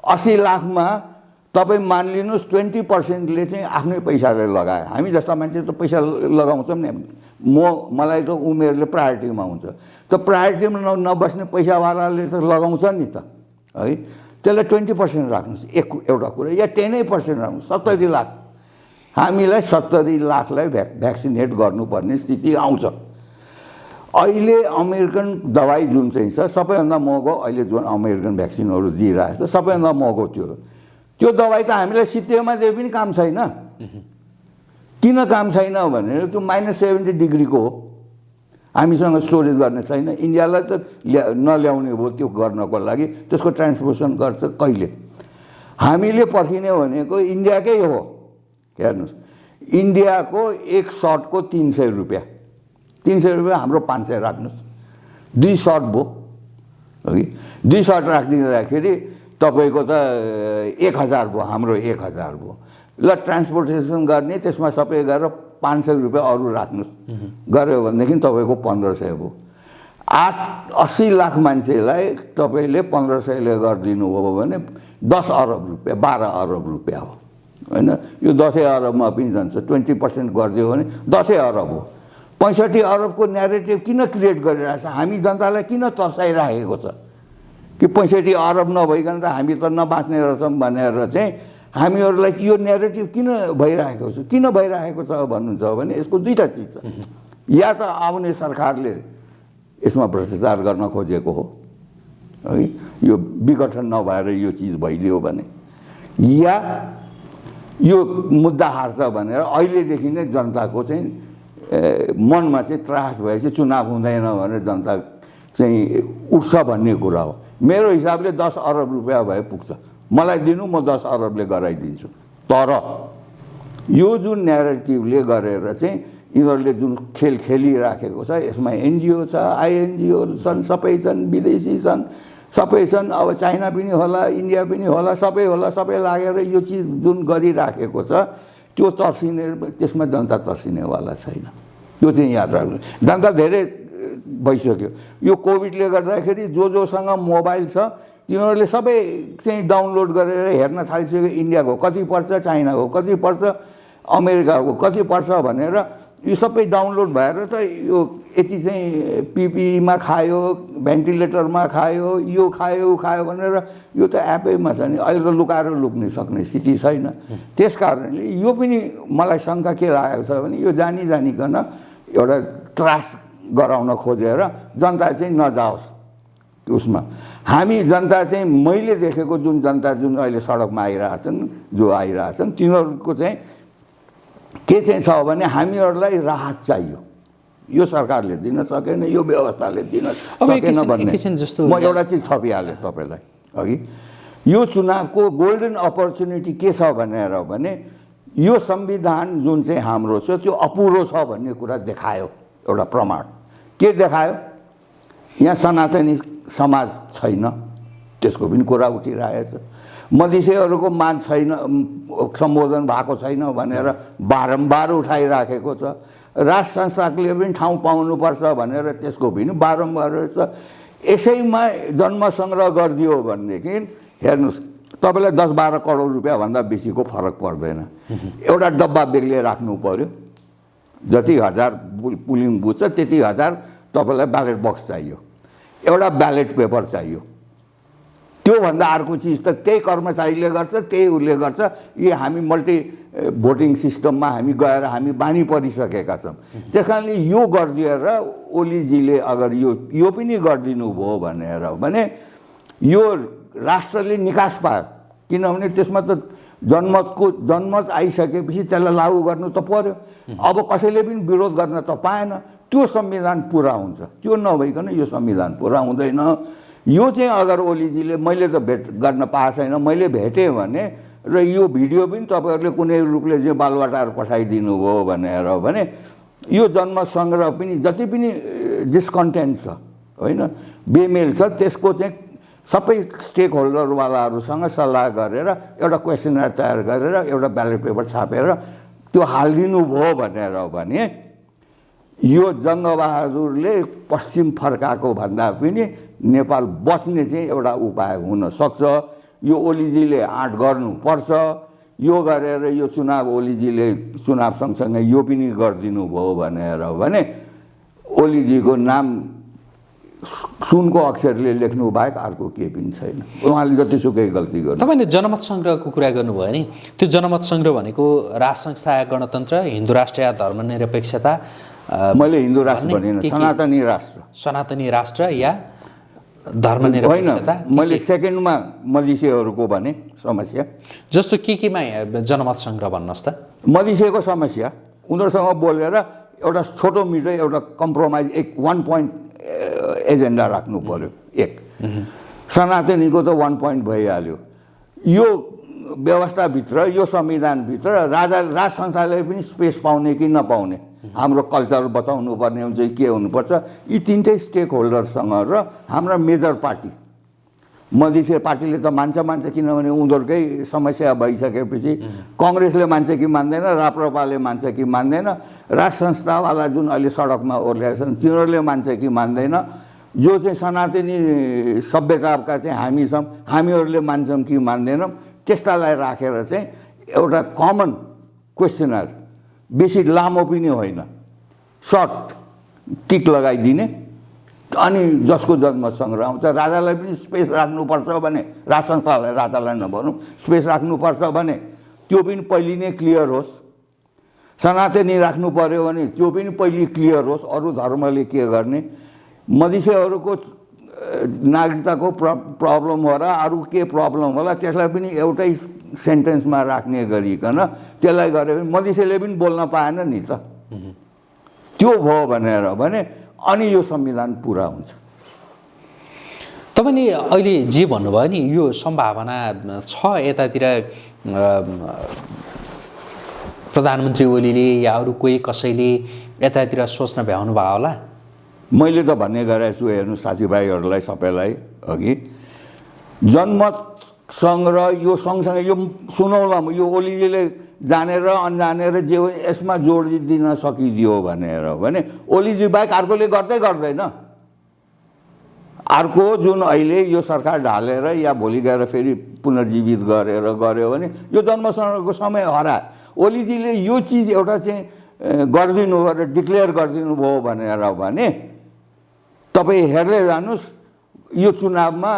80 लाखमा तपाईँ मानिलिनुहोस् 20%ले चाहिँ आफ्नै पैसाले लगायो। हामी जस्ता मान्छे त पैसा लगाउँछौँ नि, मलाई त उमेरले प्रायोरिटीमा हुन्छ। त प्रायोरिटीमा नबस्ने पैसावालाले त लगाउँछ नि त, है। त्यसलाई 20% राख्नुहोस् एउटा कुरा, या 10% राख्नुहोस्, 70 लाख। हामीलाई 70 लाखलाई भ्याक्सिनेट गर्नुपर्ने स्थिति आउँछ। अहिले अमेरिकन दबाई जुन चाहिँ छ सबैभन्दा महँगो, अहिले जुन अमेरिकन भ्याक्सिनहरू दिइरहेको छ सबैभन्दा महँगो त्यो दबाई त हामीलाई सित्तैमा दिए पनि काम छैन। किन काम छैन भनेर त्यो -70 डिग्रीको हो, हामीसँग स्टोरेज गर्ने छैन। इन्डियालाई त नल्याउने हो त्यो गर्नको लागि, त्यसको ट्रान्सपोर्टेसन गर्छ कहिले। हामीले पर्खिने भनेको इन्डियाकै हो। हेर्नुहोस्, इन्डियाको एक सटको 300 रुपियाँ, 300 रुपियाँ, हाम्रो 500 राख्नुहोस्, 2 सट भयो, है। 2 सट राखिदिँदाखेरि तपाईँको त 1000 भयो, हाम्रो 1000 भयो। ल ट्रान्सपोर्टेसन गर्ने त्यसमा सबै गरेर 500 रुपियाँ अरू राख्नुहोस्, गऱ्यो भनेदेखि तपाईँको 1500 भयो। 80 लाख मान्छेलाई तपाईँले 1500ले गरिदिनु हो भने 10 अरब रुपियाँ, 12 अरब रुपियाँ हो, होइन। यो 10 अरबमा पनि जान्छ, 20% गरिदियो भने 10 अरब हो। 65 अरबको न्यारेटिभ किन क्रिएट गरिरहेछ? हामी जनतालाई किन तर्साइराखेको छ कि 65 अरब नभइकन त हामी त नबाँच्ने रहेछौँ भनेर चाहिँ हामीहरूलाई यो न्यारेटिभ किन भइरहेको छ? किन भइरहेको छ भन्नुहुन्छ भने यसको दुईटा चिज छ। या त आउने सरकारले यसमा भ्रष्टाचार गर्न खोजेको हो, है, यो विघटन नभएर यो चिज भइदियो भने, या यो मुद्दा हार्छ भनेर अहिलेदेखि नै जनताको चाहिँ मनमा चाहिँ त्रास भएपछि चुनाव हुँदैन भनेर जनता चाहिँ उठ्छ भन्ने कुरा हो। मेरो हिसाबले 10 अरब रुपियाँ भए पुग्छ, मलाई दिनु, म 10 अरबले गराइदिन्छु। तर यो जुन न्यारेटिभले गरेर चाहिँ यिनीहरूले जुन खेल खेलिराखेको छ, यसमा एनजिओ छ, आइएनजिओहरू छन्, सबै छन्, विदेशी छन्, सबै छन्। अब चाइना पनि होला, इन्डिया पनि होला, सबै होला, सबै लागेर यो चिज जुन गरिराखेको छ त्यो तर्सिने, त्यसमा जनता तर्सिनेवाला छैन। त्यो चाहिँ याद राख्नु। जनता धेरै भइसक्यो। यो कोभिडले गर्दाखेरि जोसँग मोबाइल छ तिनीहरूले सबै चाहिँ डाउनलोड गरेर हेर्न थालिसक्यो। इन्डियाको कति पर्छ, चाइनाको कति पर्छ, अमेरिकाको कति पर्छ भनेर यो सबै डाउनलोड भएर त यो यति चाहिँ पिपीमा खायो, भेन्टिलेटरमा खायो, यो खायो, ऊ खायो भनेर यो त एपैमा छ नि। अहिले त लुकाएर लुक्ने सक्ने स्थिति छैन। त्यस कारणले यो पनि मलाई शङ्का के लागेको छ भने यो जानिकन एउटा त्रास गराउन खोजेर जनता चाहिँ नजाओस् उसमा। हामी जनता चाहिँ मैले देखेको जुन जनता जुन अहिले सडकमा आइरहेछन् तिनीहरूको चाहिँ के चाहिँ छ भने हामीहरूलाई राहत चाहियो। यो सरकारले दिन सकेन, यो व्यवस्थाले दिन सकेन भन्ने म एउटा चिज थपिहालेँ तपाईँलाई अघि। यो चुनावको गोल्डन अपर्च्युनिटी के छ भने यो संविधान जुन चाहिँ हाम्रो छ त्यो अपुरो छ भन्ने कुरा देखायो। एउटा प्रमाण के देखायो? यहाँ सनातनी समाज छैन, त्यसको पनि कुरा उठिरहेछ। मधेसीहरूको माग छैन, सम्बोधन भएको छैन भनेर बारम्बार उठाइराखेको छ। राज संस्थाले पनि ठाउँ पाउनुपर्छ भनेर त्यसको पनि बारम्बार छ। यसैमा जन्म सङ्ग्रह गरिदियो भनेदेखि हेर्नुहोस्, तपाईँलाई 10-12 करोड रुपियाँभन्दा बेसीको फरक पर्दैन। एउटा डब्बा बेग्लै राख्नु पर्यो, जति हजार पुलिङ बुथ छ त्यति हजार तपाईँलाई ब्यालेट बक्स चाहियो, एउटा ब्यालेट पेपर चाहियो। त्योभन्दा अर्को चिज त त्यही कर्मचारीले गर्छ, त्यही उसले गर्छ। यी हामी मल्टी भोटिङ सिस्टममा हामी गएर हामी बानी परिसकेका छौँ। त्यस कारणले यो गरिदिएर ओलीजीले अगर यो पनि गरिदिनु भयो भने यो राष्ट्रले निकास पायो। किनभने त्यसमा त जन्मत आइसकेपछि त्यसलाई लागू गर्नु त पर्यो। अब कसैले पनि विरोध गर्न त पाएन। त्यो संविधान पुरा हुन्छ, त्यो नभइकन यो संविधान पुरा हुँदैन। यो चाहिँ अगर ओलीजीले, मैले त भेट गर्न पाएको छैन, मैले भेटेँ भने र यो भिडियो पनि तपाईँहरूले कुनै रूपले चाहिँ बालुवाटार पठाइदिनु भयो भने यो जन्म सङ्ग्रह पनि जति पनि डिस्कन्टेन्ट छ होइन, बेमेल छ, त्यसको चाहिँ सबै स्टेक होल्डरवालाहरूसँग सल्लाह गरेर एउटा क्वेसनर तयार गरेर एउटा ब्यालेट पेपर छापेर त्यो हालिदिनु भयो भने यो जङ्गबहादुरले पश्चिम फर्काएको भन्दा पनि नेपाल बच्ने चाहिँ एउटा उपाय हुनसक्छ। यो ओलीजीले आँट गर्नुपर्छ। यो गरेर यो चुनाव ओलीजीले चुनाव सँगसँगै यो पनि गरिदिनु भयो भने ओलीजीको नाम सुनको अक्षरले लेख्नु बाहेक अर्को केही पनि छैन। उहाँले जतिसुकै गल्ती गर्नु। तपाईँले जनमत सङ्ग्रहको कुरा गर्नुभयो नि, त्यो जनमत सङ्ग्रह भनेको राज संस्था, गणतन्त्र, हिन्दू राष्ट्र या धर्मनिरपेक्षता? मैले हिन्दू राष्ट्र भनिनँ, सनातनी राष्ट्र। सनातनी राष्ट्र या धर्मनिरपेक्षता? मैले सेकेन्डमा मधेसीहरूको भने समस्या। जस्तो केमा जनमत सङ्ग्रह भन्नुहोस् त? मधेसीको समस्या, उनीहरूसँग बोलेर एउटा छोटो मिठो एउटा कम्प्रोमाइज, 1 पोइन्ट एजेन्डा राख्नु पर्यो। सनातनीको त 1 पोइन्ट भइहाल्यो। यो व्यवस्थाभित्र, यो संविधानभित्र राज संस्थाले पनि स्पेस पाउने कि नपाउने, हाम्रो कल्चर बचाउनु पर्ने हुन्छ के हुनुपर्छ, यी तिनटै स्टेक होल्डरसँग र हाम्रा मेजर पार्टी मधेसी पार्टीले त मान्छ, किनभने उनीहरूकै समस्या भइसकेपछि कङ्ग्रेसले मान्छ कि मान्दैन, राप्रपाले मान्छ कि मान्दैन, राज संस्थावाला जुन अहिले सडकमा ओर्लिएका छन् तिनीहरूले मान्छ कि मान्दैन, जो चाहिँ सनातनी सभ्यताका चाहिँ हामी छौँ हामीहरूले मान्छौँ कि मान्दैनौँ, त्यस्तालाई राखेर चाहिँ एउटा कमन क्वेसनर, बेसी लामो पनि होइन, सर्ट टिक लगाइदिने, अनि जसको जन्म सङ्ग्रह आउँछ। राजालाई पनि स्पेस राख्नुपर्छ भने, राज संस्थालाई, राजालाई नभनौँ, स्पेस राख्नुपर्छ भने त्यो पनि पहिले नै क्लियर होस्। सनातनी राख्नु पर्यो भने त्यो पनि पहिले क्लियर होस्। अरू धर्मले के गर्ने, मधेसीहरूको नागरिकताको प्रब्लम होला, अरू के प्रब्लम होला, त्यसलाई पनि एउटै सेन्टेन्समा राख्ने गरिकन त्यसलाई गऱ्यो भने मधेसीले पनि बोल्न पाएन नि त। त्यो भयो भने अनि यो संविधान पुरा हुन्छ। तपाईँले अहिले जे भन्नुभयो नि, यो सम्भावना छ यतातिर प्रधानमन्त्री ओलीले या अरू कोही कसैले यतातिर सोच्न भ्याउनु भयो होला? मैले त भन्ने गरेको छु, हेर्नु साथीभाइहरूलाई सबैलाई अघि, जनमत सङ्ग्रह यो सँगसँगै यो सुनौलामा यो ओलीजीले जानेर अन्जानेर जे यसमा जोड दिन सकिदियो भने ओलीजी बाहेक अर्कोले गर्दैन। अर्को जुन अहिले यो सरकार ढालेर या भोलि गएर फेरि पुनर्जीवित गरेर गऱ्यो भने यो जन्मसँगको समय हरायो। ओलीजीले यो चिज एउटा चाहिँ गरिदिनु गरेर डिक्लेयर गरिदिनु भयो भने तपाईँ हेर्दै जानुहोस्, यो चुनावमा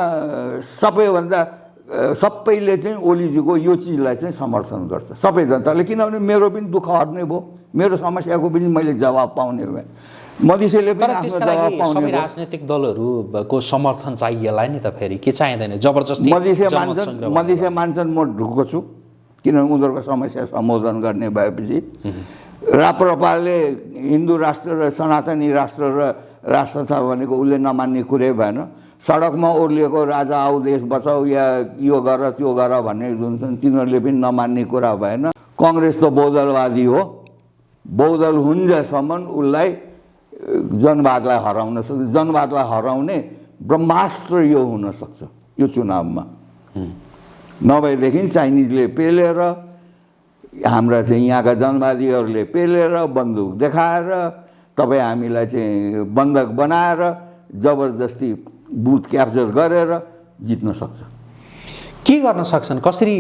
सबैले चाहिँ ओलीजीको यो चिजलाई चाहिँ समर्थन गर्छ सबै जनताले। किनभने मेरो पनि दुःख हट्ने भयो, मेरो समस्याको पनि मैले जवाब पाउने भए, मधेसीले पनि आफ्नो जवाब पाउने भयो। राजनैतिक दलहरूको समर्थन चाहिएला नि त, फेरि के चाहिँदैन जबरजस्ती? मधेसी मान्छन्, म ढुक्क छु, किनभने उनीहरूको समस्या सम्बोधन गर्ने भएपछि राप्रपाले हिन्दू राष्ट्र र सनातनी राष्ट्र र राष्ट्र छ भनेको उसले नमान्ने कुरै भएन। सडकमा ओर्लिएको राजा आऊ देश बचाऊ या यो गर त्यो गर भन्ने जुन छन् तिनीहरूले पनि नमान्ने कुरा भएन। कङ्ग्रेस त बौद्धलवादी हो, बौद्धल हुन्जेसम्म उसलाई जनवादलाई हराउन सक्छ। जनवादलाई हराउने ब्रह्मास्त्र यो हुनसक्छ यो चुनावमा। नभएदेखि चाइनिजले पेलेर, हाम्रा चाहिँ यहाँका जनवादीहरूले पेलेर बन्दुक देखाएर तपाईँ हामीलाई चाहिँ बन्धक बनाएर जबरजस्ती बुथ क्याप्चर गरेर जित्न सक्छ। के गर्न सक्छन्, कसरी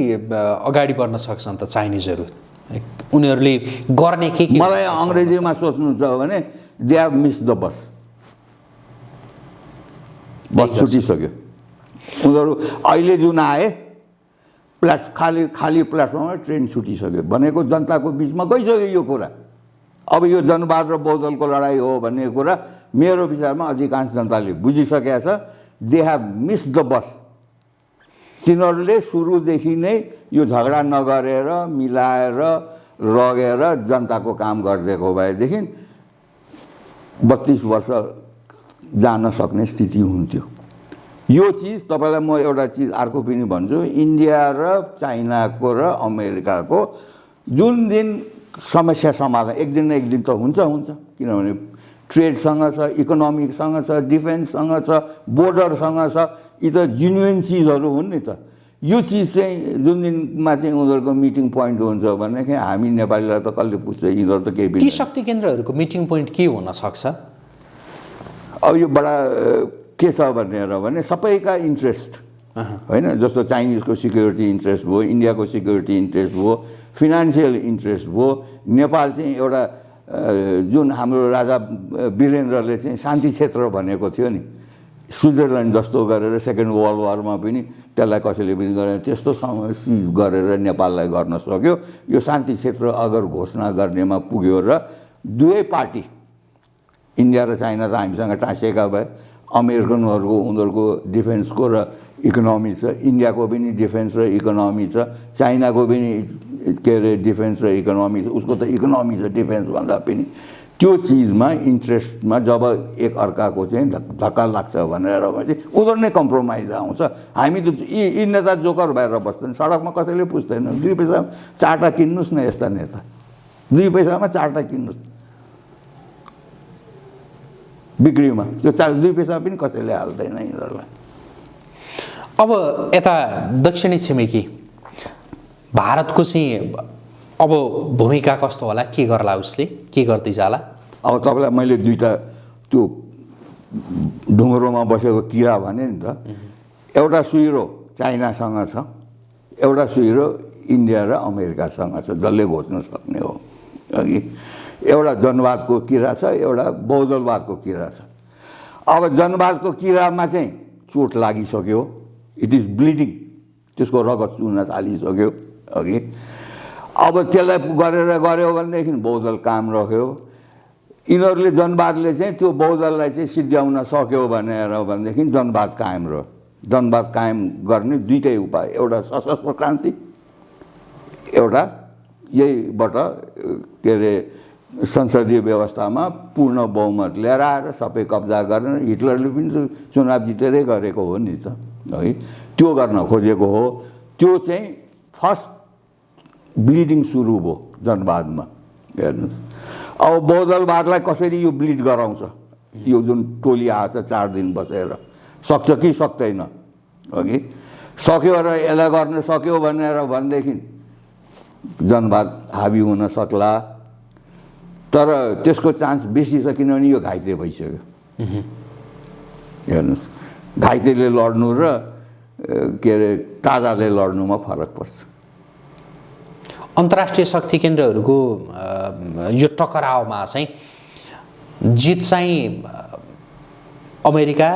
अगाडि बढ्न सक्छन् त चाइनिजहरू? उनीहरूले गर्ने के मलाई अङ्ग्रेजीमा सोच्नु छ भने they have miss the bus. Bus छुटिसक्यो। उनीहरू अहिले जुन आए खाली प्लेटफर्ममा ट्रेन छुटिसक्यो भनेको जनताको बिचमा गइसक्यो यो कुरा। अब यो जनवाद र बौद्धलको लडाइँ हो भन्ने कुरा मेरो विचारमा अधिकांश जनताले बुझिसकेका छ। दे हेभ मिस द बस। तिनीहरूले सुरुदेखि नै यो झगडा नगरेर मिलाएर लगेर जनताको काम गरिदिएको भएदेखि 32 वर्ष जान सक्ने स्थिति हुन्थ्यो। यो चिज तपाईँलाई म एउटा चिज अर्को पनि भन्छु, इन्डिया र चाइनाको र अमेरिकाको जुन दिन समस्या समाधान एक दिन न एक दिन त हुन्छ, किनभने ट्रेडसँग छ, इकोनोमिकसँग छ, डिफेन्ससँग छ, बोर्डरसँग छ, यी त जेन्युन चिजहरू हुन् नि त। यो चिज चाहिँ जुन दिनमा चाहिँ उनीहरूको मिटिङ पोइन्ट हुन्छ भनेदेखि हामी नेपालीलाई त कसले पुग्छ? यिनीहरू त केही पनि। ती शक्ति केन्द्रहरूको मिटिङ पोइन्ट के हुन सक्छ? अब यो बडा के छ भने सबैका इन्ट्रेस्ट होइन, जस्तो चाइनिजको सिक्युरिटी इन्ट्रेस्ट भयो, इन्डियाको सिक्युरिटी इन्ट्रेस्ट भयो, फिनान्सियल इन्ट्रेस्ट भयो। नेपाल चाहिँ एउटा जुन हाम्रो राजा वीरेन्द्रले चाहिँ शान्ति क्षेत्र भनेको थियो नि, स्विजरल्यान्ड जस्तो गरेर सेकेन्ड वर्ल्ड वारमा पनि त्यसलाई कसैले पनि गरेर त्यस्तो सिज गरेर नेपाललाई गर्न सक्यो। यो शान्ति क्षेत्र अगर घोषणा गर्नेमा पुग्यो र दुवै पार्टी इन्डिया र चाइना त हामीसँग टाँसिएका भए, अमेरिकनहरूको उनीहरूको डिफेन्सको र इकोनोमी छ, इन्डियाको पनि डिफेन्स र इकोनोमी छ, चाइनाको पनि के अरे डिफेन्स र इकोनोमी छ, उसको त इकोनोमी छ डिफेन्स भन्दा पनि। त्यो चिजमा इन्ट्रेस्टमा जब एक अर्काको चाहिँ धक्का लाग्छ भनेर चाहिँ उनीहरू नै कम्प्रोमाइज आउँछ। हामी त यी नेता जोकर भएर बस्दैन, सडकमा कसैले पुछ्दैन। 2 पैसामा 4टा किन्नुहोस् न, यस्ता नेता 2 पैसामा 4टा किन्नुहोस् बिक्रीमा, त्यो 2 पैसा पनि कसैले हाल्दैन यिनीहरूलाई। अब यता दक्षिणी छिमेकी भारतको चाहिँ अब भूमिका कस्तो होला? के गर्ला उसले, के गर्दै जाला? अब तपाईँलाई मैले 2टा त्यो ढुङ्ग्रोमा बसेको किरा भने नि त, एउटा सुइरो चाइनासँग छ, एउटा सुइरो इन्डिया र अमेरिकासँग छ, जसले घोच्न सक्ने हो। अघि एउटा जनवादको किरा छ, एउटा बौद्धवादको किरा छ। अब जनवादको किरामा चाहिँ चोट लागिसक्यो, इट इज ब्लिडिङ, त्यसको रगत चुहुन थालिसक्यो अघि। अब त्यसलाई गऱ्यो भनेदेखि बौद्धल काम रह्यो। यिनीहरूले जनवादले चाहिँ त्यो बौद्धललाई चाहिँ सिद्ध्याउन सक्यो भनेदेखि जनवाद कायम रह्यो। जनवाद कायम गर्ने 2टै उपाय, एउटा सशस्त्र क्रान्ति, एउटा यहीबाट के अरे संसदीय व्यवस्थामा पूर्ण बहुमत ल्याएर आएर सबै कब्जा गरेर, हिटलरले पनि चुनाव जितेरै गरेको हो नि त है, त्यो गर्न खोजेको हो। त्यो चाहिँ फर्स्ट ब्लिडिङ सुरु भयो जनवादमा। हेर्नुहोस् अब बौद्धवादलाई कसरी यो ब्लिड गराउँछ, यो जुन टोली आएको छ 4 दिन बसेर, सक्छ कि सक्दैन? अघि सक्यो र यसलाई गर्न सक्यो भनेदेखि जनवाद हाबी हुन सक्ला, तर त्यसको चान्स बेसी छ, किनभने यो घाइते भइसक्यो। हेर्नुहोस् घाइतेले लड्नु र के अरे ताजाले लड्नुमा फरक पर्छ। अन्तर्राष्ट्रिय शक्ति केन्द्रहरूको यो टकरावमा चाहिँ जित चाहिँ अमेरिका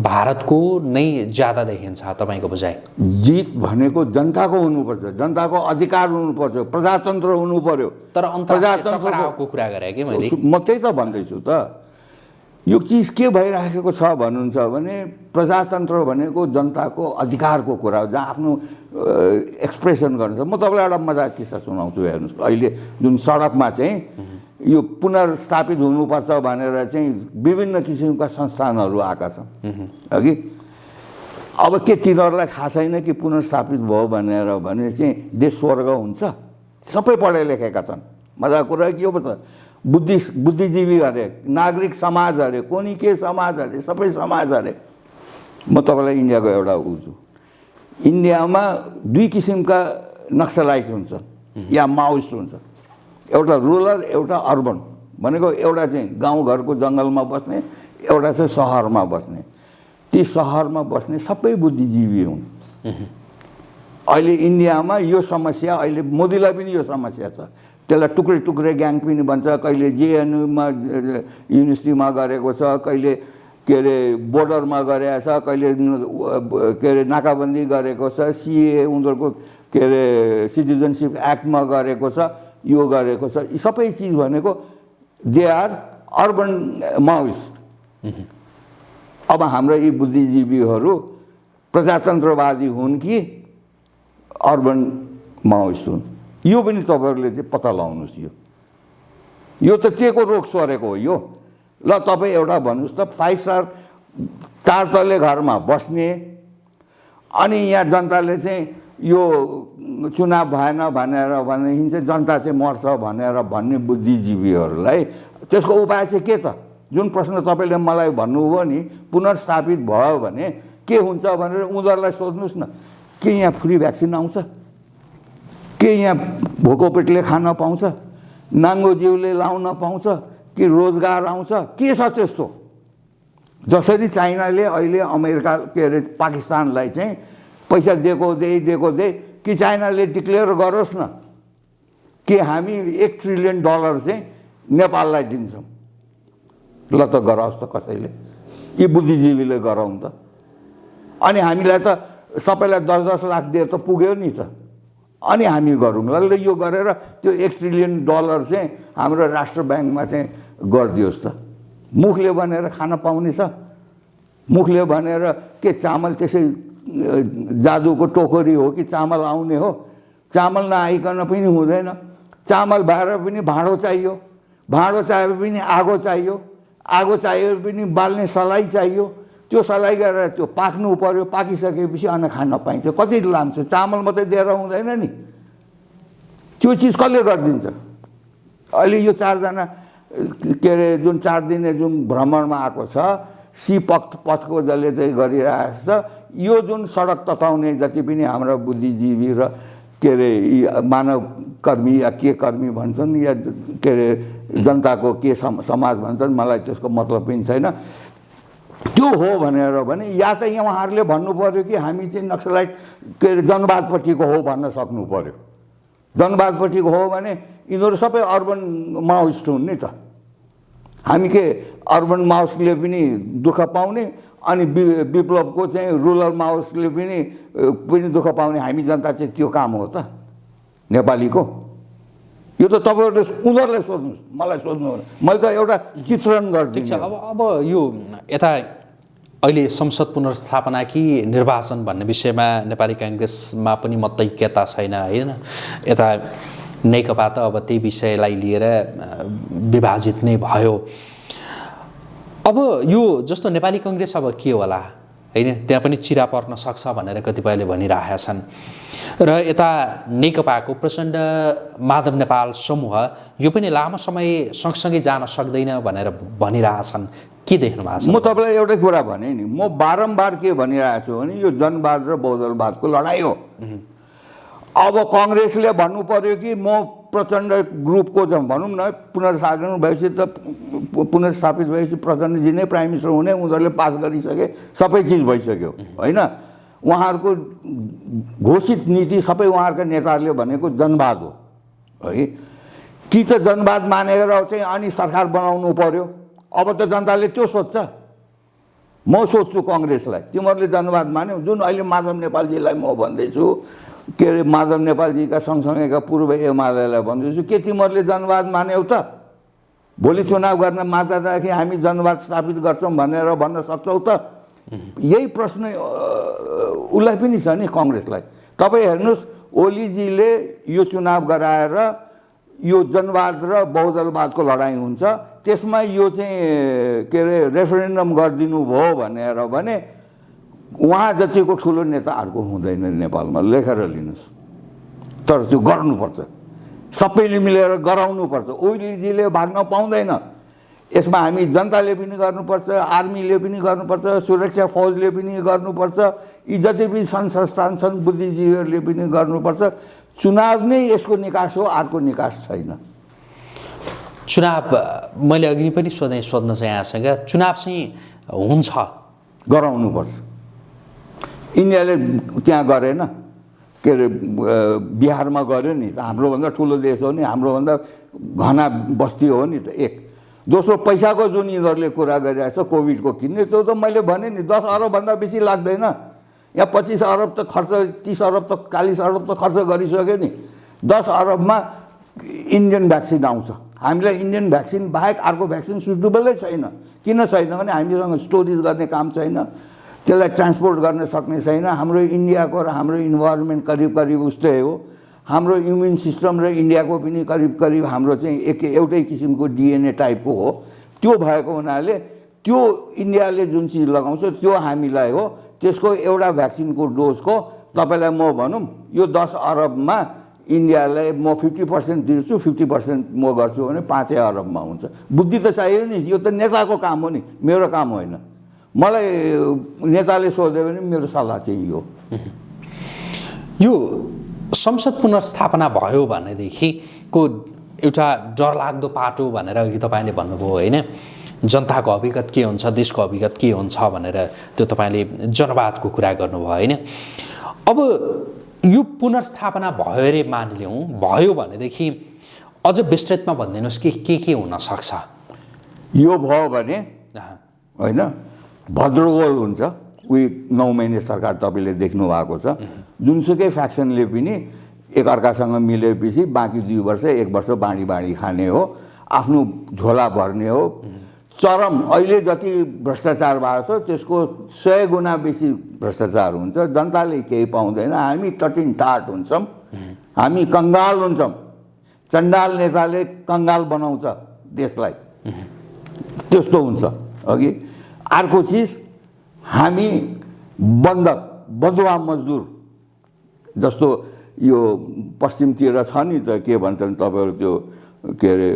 भारतको नै ज्यादा देखिन्छ तपाईँको बुझाइ? जित भनेको जनताको हुनुपर्छ, जनताको अधिकार हुनुपर्छ, प्रजातन्त्र हुनु पर्यो। तर अन्तर्राष्ट्रिय टकरावको कुरा गरे कि मैले, म त्यही त भन्दैछु त। यो चिज के भइराखेको छ भन्नुहुन्छ भने प्रजातन्त्र भनेको जनताको अधिकारको कुरा हो जहाँ आफ्नो एक्सप्रेसन गर्नु छ। म तपाईँलाई एउटा मजाक किस्सा सुनाउँछु हेर्नुहोस्। अहिले जुन सडकमा चाहिँ यो पुनर्स्थापित हुनुपर्छ भनेर चाहिँ विभिन्न किसिमका संस्थानहरू आएका छन् अघि। अब के तिनीहरूलाई थाहा छैन कि पुनर्स्थापित भयो भने चाहिँ देश स्वर्ग हुन्छ? सबै पढे लेखेका छन्। मजाको कुरा के हो त? बुद्धिजीवी अरे, नागरिक समाज अरे, कोनी के समाज अरे, सबै समाज अरे। म तपाईँलाई इन्डियाको एउटा छु। इन्डियामा दुई किसिमका नक्सलाइट हुन्छन् या माओइस्ट हुन्छ। एउटा रुरल, एउटा अर्बन। भनेको एउटा चाहिँ गाउँघरको जङ्गलमा बस्ने, एउटा चाहिँ सहरमा बस्ने। ती सहरमा बस्ने सबै बुद्धिजीवी हुन्। अहिले इन्डियामा यो समस्या, अहिले मोदीलाई पनि यो समस्या छ। त्यसलाई टुक्रे टुक्रे ग्याङ पनि भन्छ। कहिले जेएनयूमा युनिभर्सिटीमा गरेको छ, कहिले के अरे बोर्डरमा गरेको छ, कहिले के अरे नाकाबन्दी गरेको छ, सिए उनीहरूको के अरे सिटिजनसिप एक्टमा गरेको छ, यो गरेको छ। यी सबै चिज भनेको दे आर अर्बन माओइस्ट। अब हाम्रो यी बुद्धिजीवीहरू प्रजातन्त्रवादी हुन् कि अर्बन माओइस्ट हुन्, यो पनि तपाईँहरूले चाहिँ पत्ता लगाउनुहोस्। यो त के को रोग सरेको हो यो? ल तपाईँ एउटा भन्नुहोस् त, 5 स्टार 4 तले घरमा बस्ने अनि यहाँ जनताले चाहिँ यो चुनाव भएन भनेदेखि चाहिँ जनता चाहिँ मर्छ भनेर भन्ने बुद्धिजीवीहरूलाई त्यसको उपाय चाहिँ के त? जुन प्रश्न तपाईँले मलाई भन्नुभयो नि, पुनर्स्थापित भयो भने के हुन्छ भनेर उनीहरूलाई सोध्नुहोस् न। के यहाँ फ्री भ्याक्सिन आउँछ? के यहाँ भोको पेटले खान पाउँछ? नाङ्गो जिउले लाउन पाउँछ कि रोजगार आउँछ? के छ त्यस्तो? जसरी चाइनाले अहिले अमेरिका के अरे पाकिस्तानलाई चाहिँ पैसा दिएको दे कि चाइनाले डिक्लेयर गरोस् न कि हामी $1 ट्रिलियन चाहिँ नेपाललाई दिन्छौँ। ल त गराओस् त कसैले, यी बुद्धिजीवीले गराउँ त। अनि हामीलाई त सबैलाई 10-10 लाख दिए त पुग्यो नि त। अनि हामी गरौँ ल, यो गरेर त्यो $1 ट्रिलियन चाहिँ हाम्रो राष्ट्र ब्याङ्कमा चाहिँ गरिदियोस् त। मुखले भनेर खान पाउने छ? मुखले भनेर के चामल त्यसै जादुको टोकरी हो कि चामल आउने हो? चामल नआइकन पनि हुँदैन। चामल भएर पनि भाँडो चाहियो, भाँडो चाहिए पनि आगो चाहियो, आगो चाहियो पनि बाल्ने सलाई चाहियो, त्यो सलाई गरेर त्यो पाक्नु पर्यो, पाकिसकेपछि अन्न खान पाइन्छ। कति लान्छ? चामल मात्रै दिएर हुँदैन नि, त्यो चिज कसले गरिदिन्छ? अहिले यो 4 जना के अरे जुन 4 दिने जुन भ्रमणमा आएको छ, सी पथको जसले चाहिँ गरिरहेको छ, यो जुन सडक तताउने जति पनि हाम्रो बुद्धिजीवी र के अरे मानव कर्मी या के कर्मी भन्छन् या के अरे जनताको के समाज भन्छन्, मलाई त्यसको मतलब पनि छैन। त्यो हो भनेर भने या त उहाँहरूले भन्नु पर्यो कि हामी चाहिँ नक्सलाइट के अरे जनवादपट्टिको हो भन्न सक्नु पर्यो। जनवादपट्टिको हो भने यिनीहरू सबै अर्बन माओइस्ट हुन् नि त। हामी के अर्बन माओइस्टले पनि दुःख पाउने अनि विप्लवको चाहिँ रुरल माओइस्टले पनि दुःख पाउने हामी जनता चाहिँ त्यो काम हो त नेपालीको? यो त तपाईँहरूले उनीहरूलाई सोध्नुहोस्, मलाई सोध्नु हो। मैले त एउटा चित्रण गर्छु। ठिक छ। अब यो यता अहिले संसद पुनर्स्थापना कि निर्वाचन भन्ने विषयमा नेपाली काङ्ग्रेसमा पनि मतैक्यता छैन होइन। यता नेकपा त अब त्यही विषयलाई लिएर विभाजित नै भयो। अब यो जस्तो नेपाली काङ्ग्रेस अब के होला होइन, त्यहाँ पनि चिरा पर्न सक्छ भनेर कतिपयले भनिरहेका छन्। र यता नेकपाको प्रचण्ड माधव नेपाल समूह यो पनि लामो समय सँगसँगै जान सक्दैन भनेर भनिरहेछन्। के देख्नु भएको छ? म तपाईँलाई एउटै कुरा भने नि, म बारम्बार के भनिरहेको छु भने यो जनवाद र बहुदलवादको लडाइँ हो। अब कङ्ग्रेसले भन्नु पर्यो कि म प्रचण्ड ग्रुपको भनौँ न पुनर्स्थापन भएपछि त पुनर्स्थापित भएपछि प्रचण्डजी नै प्राइम मिनिस्टर हुने, उनीहरूले पास गरिसके, सबै चिज भइसक्यो होइन। उहाँहरूको घोषित नीति सबै उहाँहरूका नेताहरूले भनेको जनवाद हो है। कि त जनवाद मानेर चाहिँ अनि सरकार बनाउनु पर्यो। अब त जनताले त्यो सोध्छ। म सोध्छु कङ्ग्रेसलाई, तिमीहरूले जनवाद मान्यौ? जुन अहिले माधव नेपालजीलाई म भन्दैछु, के अरे माधव नेपालजीका सँगसँगैका पूर्व एमालेलाई भन्दैछु, के तिमीहरूले जनवाद मान्यौ त? भोलि चुनाव गर्न मात्र जाँदाखेरि हामी जनवाद स्थापित गर्छौँ भनेर भन्न सक्छौ त? यही प्रश्न उसलाई पनि छ नि, कङ्ग्रेसलाई। तपाईँ हेर्नुहोस्, ओलीजीले यो चुनाव गराएर यो जनवाद र बहुदलवादको लडाइँ हुन्छ, त्यसमा यो चाहिँ के अरे रेफरेन्डम गरिदिनु भयो भनेर भने उहाँ जतिको ठुलो नेता अर्को हुँदैन नेपालमा, लेखेर लिनुहोस्। तर त्यो गर्नुपर्छ, सबैले मिलेर गराउनुपर्छ। ओलीजीले भाग्न पाउँदैन यसमा। हामी जनताले पनि गर्नुपर्छ, आर्मीले पनि गर्नुपर्छ, सुरक्षा फौजले पनि गर्नुपर्छ, यी जति पनि सङ्घ संस्थान छन् बुद्धिजीवीहरूले पनि गर्नुपर्छ। चुनाव नै यसको निकास हो, अर्को निकास छैन। चुनाव मैले अघि पनि सोध्न चाहिँ यहाँसँग, चुनाव चाहिँ हुन्छ, गराउनुपर्छ। इन्डियाले त्यहाँ गरेन, के अरे बिहारमा गर्यो नि त, हाम्रोभन्दा ठुलो देश हो नि, हाम्रोभन्दा घना बस्ती हो नि त। एक दोस्रो, पैसाको जुन यिनीहरूले कुरा गरिरहेको छ कोभिडको किन्ने, त्यो त मैले भने नि 10 अरबभन्दा बेसी लाग्दैन। यहाँ 25 अरब त खर्च, 30 अरब त 40 अरब त खर्च गरिसक्यो नि। 10 अरबमा इन्डियन भ्याक्सिन आउँछ। हामीलाई इन्डियन भ्याक्सिन बाहेक अर्को भ्याक्सिन सुटेबलै छैन। किन छैन भने हामीसँग स्टोरेज गर्ने काम छैन, त्यसलाई ट्रान्सपोर्ट गर्न सक्ने छैन। हाम्रो इन्डियाको र हाम्रो इन्भाइरोमेन्ट करिब करिब उस्तै हो। हाम्रो इम्युन सिस्टम र इन्डियाको पनि करिब करिब हाम्रो चाहिँ एउटै किसिमको डिएनए टाइपको हो। त्यो भएको हुनाले त्यो इन्डियाले जुन चिज लगाउँछ त्यो हामीलाई हो। त्यसको एउटा भ्याक्सिनको डोजको तपाईँलाई म भनौँ, यो 10 अरबमा इन्डियालाई म 50% दिन्छु, 50% म गर्छु भने 5 अरबमा हुन्छ। बुद्धि त चाहियो नि, यो त नेताको काम हो नि, मेरो काम होइन। मलाई नेताले सोध्यो भने मेरो सल्लाह चाहिँ यो संसद पुनर्स्थापना भयो भनेदेखिको एउटा डरलाग्दो पाटो भनेर अघि तपाईँले भन्नुभयो होइन? जनताको अभिगत के हुन्छ, देशको अभिगत के हुन्छ भनेर त्यो तपाईँले जनवादको कुरा गर्नुभयो होइन? अब यो पुनर्स्थापना भयो अरे मानिलिउँ, भयो भनेदेखि अझ विस्तृतमा भनिदिनुहोस् के हुनसक्छ? यो भयो भने होइन, भद्रगोल हुन्छ। उही 9 महिने सरकार तपाईँले देख्नु भएको छ। जुनसुकै फ्याक्सनले पनि एकअर्कासँग मिलेपछि बाँकी 2 वर्ष 1 वर्ष बाँडी खाने हो, आफ्नो झोला भर्ने हो। चरम अहिले जति भ्रष्टाचार भएको छ त्यसको 100 गुणा बेसी भ्रष्टाचार हुन्छ। जनताले केही पाउँदैन, हामी टटिन टाट हुन्छौँ, हामी कङ्गाल हुन्छौँ। चण्डाल नेताले कङ्गाल बनाउँछ देशलाई, त्यस्तो हुन्छ। अघि अर्को चिज, हामी बन्धुवा मजदुर जस्तो यो पश्चिमतिर छ नि त, के भन्छन् तपाईँहरू, त्यो के अरे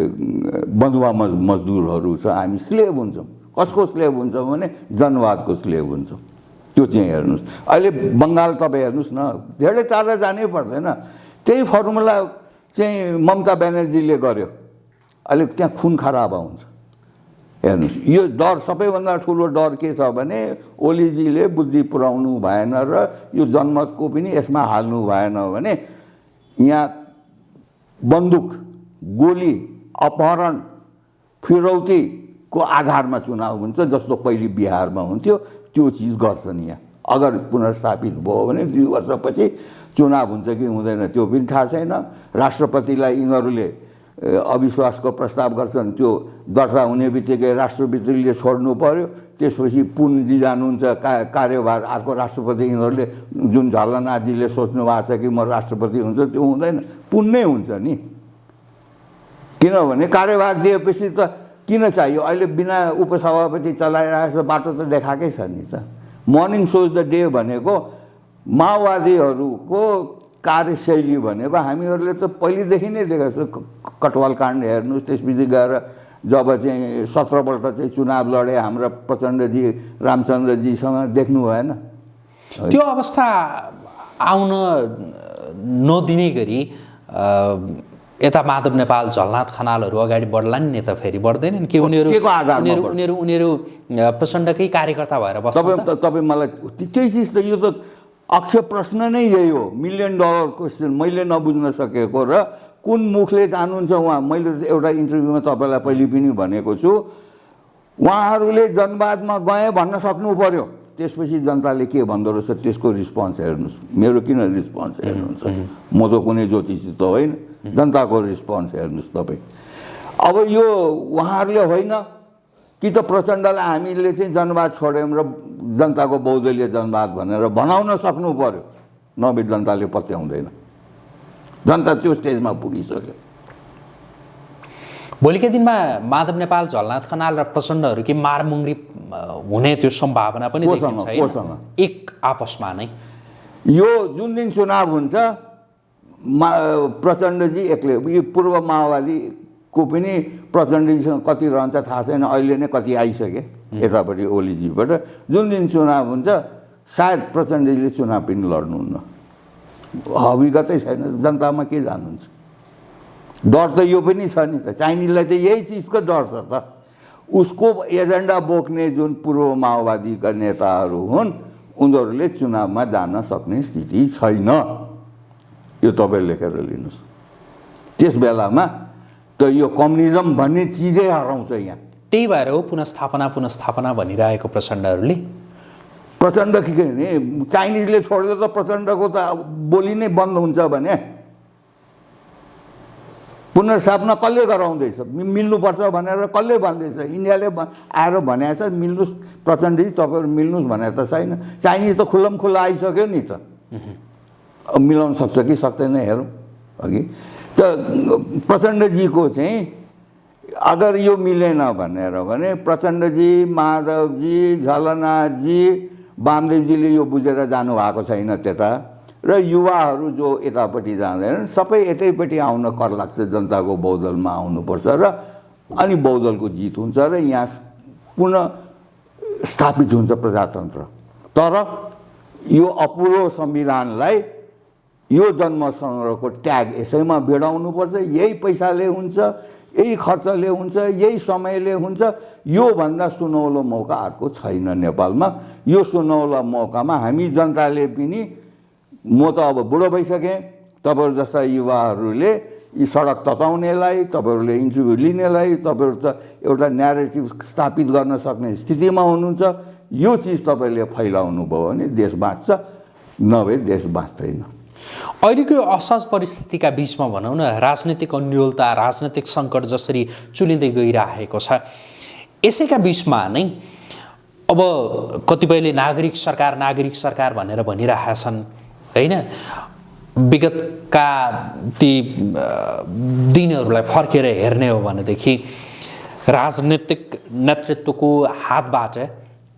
बन्धुवा मजदुरहरू छ। हामी स्लेभ हुन्छौँ। कसको स्लेभ हुन्छौँ भने जनवादको स्लेभ हुन्छौँ। त्यो चाहिँ हेर्नुहोस्, अहिले बङ्गाल तपाईँ हेर्नुहोस् न, धेरै टाढा जानै पर्दैन। त्यही फर्मुला चाहिँ ममता ब्यानर्जीले गर्यो। अहिले त्यहाँ खुन खराबा हुन्छ। हेर्नुहोस्, यो डर, सबैभन्दा ठुलो डर के छ भने ओलीजीले बुद्धि पुर्याउनु भएन र यो जनमतको पनि यसमा हाल्नु भएन भने यहाँ बन्दुक, गोली, अपहरण, फिरौतीको आधारमा चुनाव हुन्छ, जस्तो पहिले बिहारमा हुन्थ्यो। त्यो चिज गर्छन् यहाँ। अगर पुनर्स्थापित भयो भने 2 वर्षपछि चुनाव हुन्छ कि हुँदैन त्यो पनि थाहा छैन। राष्ट्रपतिलाई यिनीहरूले अविश्वासको प्रस्ताव गर्छन्, त्यो दर्ता हुने बित्तिकै राष्ट्रपतिले छोड्नु पर्यो। त्यसपछि पुनजी जानुहुन्छ कार्यभार, अर्को राष्ट्रपति। यिनीहरूले जुन झलनाजीले सोच्नु भएको छ कि म राष्ट्रपति हुन्छ, त्यो हुँदैन, पुन नै हुन्छ नि। किनभने कार्यभार दिएपछि त किन चाहियो? अहिले बिना उपसभापति चलाइरहेको बाटो त देखाएकै छ नि त। मर्निङ सोज द डे भनेको माओवादीहरूको कार्यशैली भनेको हामीहरूले त पहिलेदेखि नै देखेको छ। कटवाल काण्ड हेर्नुहोस्, त्यसपछि गएर जब चाहिँ 17 पल्ट चाहिँ चुनाव लडे हाम्रा प्रचण्डजी, रामचन्द्रजीसँग, देख्नु भएन? त्यो अवस्था आउन नदिने गरी यता माधव नेपाल, झलनाथ खनालहरू अगाडि बढ्ला नि, नेता फेरि बढ्दैनन् कि? उनीहरू प्रचण्डकै कार्यकर्ता भएर बस्छन्। तपाईँ मलाई त्यही चिज त, यो त अक्षय प्रश्न नै यही हो। $1 मिलियन क्वेसन मैले नबुझ्न सकेको। र कुन मुखले जानुहुन्छ उहाँ? मैले एउटा इन्टरभ्यूमा तपाईँलाई पहिले पनि भनेको छु, उहाँहरूले जनवादमा गए भन्न सक्नु पर्यो। त्यसपछि जनताले के भन्दो रहेछ त्यसको रिस्पोन्स हेर्नुहोस्। मेरो किन रिस्पोन्स हेर्नुहुन्छ? म त कुनै ज्योतिषी त होइन, जनताको रिस्पोन्स हेर्नुहोस् तपाईँ। अब यो उहाँहरूले होइन कि त प्रचण्डलाई हामीले चाहिँ जनवाद छोड्यौँ र जनताको बहुदलीय जनवाद भनेर बनाउन सक्नु पर्यो, नभए जनताले पत्याउँदैन। जनता त्यो स्टेजमा पुगिसक्यो। भोलिका दिनमा माधव नेपाल, झलनाथ खनाल र प्रचण्डहरूकी मारमुङ्री हुने त्यो सम्भावना पनि देखिन्छ कोसँग? एक आपसमा नै। यो जुन दिन चुनाव हुन्छ प्रचण्डजी एक्लै, यो पूर्व माओवादीको पनि प्रचण्डजीसँग कति रहन्छ थाहा छैन, अहिले नै कति आइसके यतापट्टि ओलीजीबाट। जुन दिन चुनाव हुन्छ सायद प्रचण्डजीले चुनाव पनि लड्नुहुन्न, हविगतै छैन, जनतामा के जानुहुन्छ। डर त यो पनि छ नि त, चाइनिजलाई त यही चिजको डर छ त। उसको एजेन्डा बोक्ने जुन पूर्व माओवादीका नेताहरू हुन् उनीहरूले चुनावमा जान सक्ने स्थिति छैन, यो तपाईँ लेखेर लिनुहोस्। त्यस बेलामा त यो कम्युनिजम भन्ने चिजै हराउँछ यहाँ। त्यही भएर हो पुनस्थापना भनिरहेको प्रचण्डहरूले। प्रचण्ड के भने चाइनिजले छोड्दा त प्रचण्डको त बोली नै बन्द हुन्छ भने पुनर्स्थापना कसले गराउँदैछ? मिल्नुपर्छ भनेर कसले भन्दैछ? इन्डियाले आएर भनेको छ मिल्नुहोस्, प्रचण्डजी तपाईँहरू मिल्नुहोस् भनेको त छैन। चाइनिज त खुल्लम खुल्ला आइसक्यो नि त, अब मिलाउन सक्छ कि सक्दैन हेरौँ अघि। त प्रचण्डजीको चाहिँ अगर यो मिलेन भनेर भने प्रचण्डजी, माधवजी, झलनाथजी, वामदेवजीले यो बुझेर जानुभएको छैन त्यता, र युवाहरू जो यतापट्टि जाँदैनन् सबै यतैपट्टि आउन कर लाग्छ, जनताको बहुदलमा आउनुपर्छ र अनि बहुदलको जित हुन्छ र यहाँ पुनः स्थापित हुन्छ प्रजातन्त्र। तर यो अपुरो संविधानलाई यो जन्मसङ्ग्रहको ट्याग यसैमा भिडाउनुपर्छ, यही पैसाले हुन्छ, यही खर्चले हुन्छ, यही समयले हुन्छ। योभन्दा सुनौलो मौका अर्को छैन नेपालमा। यो सुनौलो मौकामा हामी जनताले पनि, म त अब बुढो भइसकेँ, तपाईँहरू जस्ता युवाहरूले यी सडक तताउनेलाई, तपाईँहरूले इन्टरभ्यू लिनेलाई, तपाईँहरू त एउटा न्यारेटिभ स्थापित गर्न सक्ने स्थितिमा हुनुहुन्छ। यो चिज तपाईँले फैलाउनु भयो भने देश बाँच्छ, नभए देश बाँच्दैन। अहिलेको यो असहज परिस्थितिका बिचमा भनौँ न, राजनीतिक अन्योलता, राजनीतिक सङ्कट जसरी चुलिँदै गइरहेको छ, यसैका बिचमा नै अब कतिपयले नागरिक सरकार भनेर भनिरहेका छन् होइन। विगतका ती दिनहरूलाई फर्केर हेर्ने हो भनेदेखि राजनीतिक नेतृत्वको हातबाट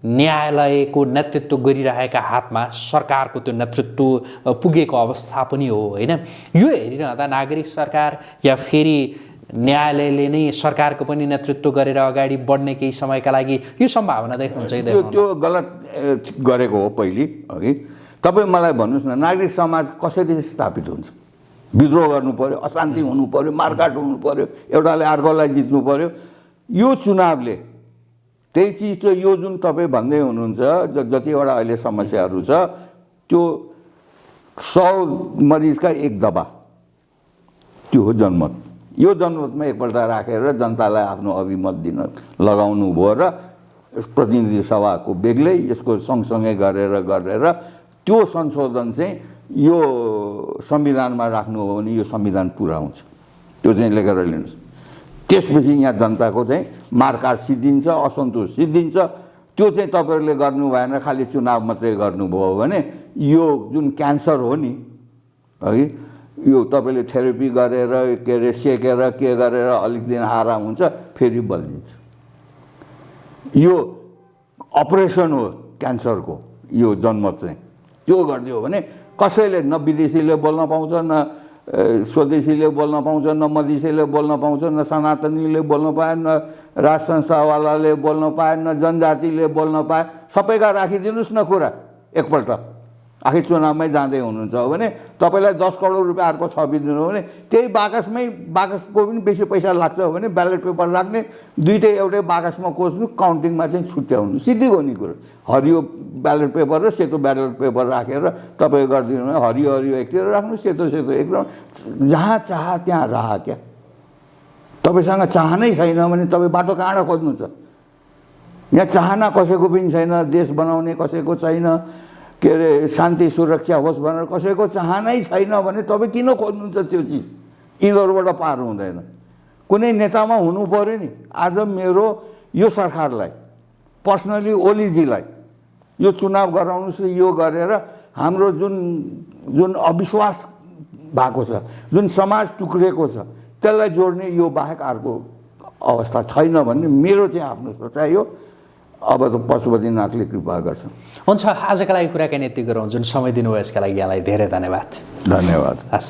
न्यायालयको नेतृत्व गरिरहेका हातमा सरकारको त्यो नेतृत्व पुगेको अवस्था पनि हो होइन। यो हेरिरहँदा नागरिक सरकार या फेरि न्यायालयले नै सरकारको पनि नेतृत्व गरेर अगाडि बढ्ने केही समयका लागि यो सम्भावना देख्नुहुन्छ कि देख्नुहुन्न? त्यो गलत गरेको हो पहिले अघि। तपाईँ मलाई भन्नुहोस् न, नागरिक समाज कसरी स्थापित हुन्छ? विद्रोह गर्नु पर्यो, अशान्ति हुनु पर्यो, मारकाट हुनु पर्यो, एउटाले अर्कोलाई जित्नु पर्यो। यो चुनावले त्यही चिज त यो जुन तपाईँ भन्दै हुनुहुन्छ जतिवटा अहिले समस्याहरू छ त्यो 100 मरिजका एक दबा त्यो हो जनमत। यो जनमतमा एकपल्ट राखेर जनतालाई आफ्नो अभिमत दिन लगाउनु भयो र प्रतिनिधि सभाको बेग्लै यसको सँगसँगै गरेर त्यो संशोधन चाहिँ यो संविधानमा राख्नु हो भने यो संविधान पुरा हुन्छ। त्यो चाहिँ लेखेर लिनुहोस्। त्यसपछि यहाँ जनताको चाहिँ मार्काट सिद्धिन्छ, असन्तोष सिद्धिन्छ। त्यो चाहिँ तपाईँहरूले गर्नु भएन, खालि चुनाव मात्रै गर्नुभयो भने यो जुन क्यान्सर हो नि है, यो तपाईँले थेरेपी गरेर के अरे सेकेर के गरेर अलिक दिन आराम हुन्छ, फेरि बल्झिन्छ। यो अपरेसन हो क्यान्सरको, यो जनमत चाहिँ। त्यो गरिदियो भने कसैले न विदेशीले बोल्न पाउँछ, न स्वदेशीले बोल्न पाउँछ, न मधेसीले बोल्न पाउँछ, न सनातनीले बोल्न पाए, न राज संस्थावालाले बोल्न पाए, न जनजातिले बोल्न पाए। सबैका राखिदिनुहोस् न कुरा एकपल्ट। आखिर चुनावमै जाँदै हुनुहुन्छ भने तपाईँलाई 10 करोड रुपियाँ अर्को थपिदिनु हो भने त्यही बाकसको पनि बेसी पैसा लाग्छ भने ब्यालेट पेपर राख्ने, दुइटै एउटै बाकसमा कोच्नु, काउन्टिङमा चाहिँ छुट्याउनु, सिधै हो नि कुरो। हरियो ब्यालेट पेपर र सेतो ब्यालेट पेपर राखेर तपाईँ गरिदिनु भने हरियो एकतिर राख्नु, सेतो एकतिर, जहाँ चाह त्यहाँ राह क्या। तपाईँसँग चाहनै छैन भने तपाईँ बाटो कहाँबाट खोज्नु छ? यहाँ चाहना कसैको पनि छैन, देश बनाउने कसैको छैन, के अरे शान्ति सुरक्षा होस् भनेर कसैको चाहनै छैन भने तपाईँ किन खोज्नुहुन्छ त्यो चिज? यिनीहरूबाट पार हुँदैन। कुनै नेतामा हुनु पर्यो नि। आज मेरो यो सरकारलाई पर्सनली ओलीजीलाई यो चुनाव गराउनुहोस् र यो गरेर हाम्रो जुन अविश्वास भएको छ, जुन समाज टुक्रेको छ, त्यसलाई जोड्ने यो बाहेक अर्को अवस्था छैन भन्ने मेरो चाहिँ आफ्नो सोचाइ हो। अब त पशुपतिनाथले कृपा गर्छ। हुन्छ, आजका लागि कुराकानी यति गरौँ। जुन समय दिनुभयो यसका लागि यहाँलाई धेरै धन्यवाद। धन्यवाद। हस्,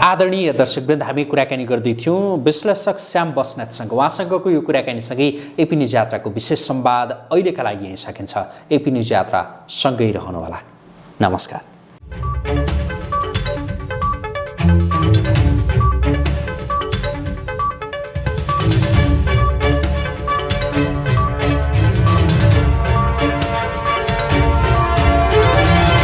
आदरणीय दर्शकवृन्द, हामी कुराकानी गर्दै थियौँ विश्लेषक श्याम बस्नेतसँग। उहाँसँगको यो कुराकानीसँगै एपी न्युज यात्राको विशेष संवाद अहिलेका लागि यहीँ सकिन्छ। एपी न्युज यात्रा सँगै रहनुहोला। नमस्कार।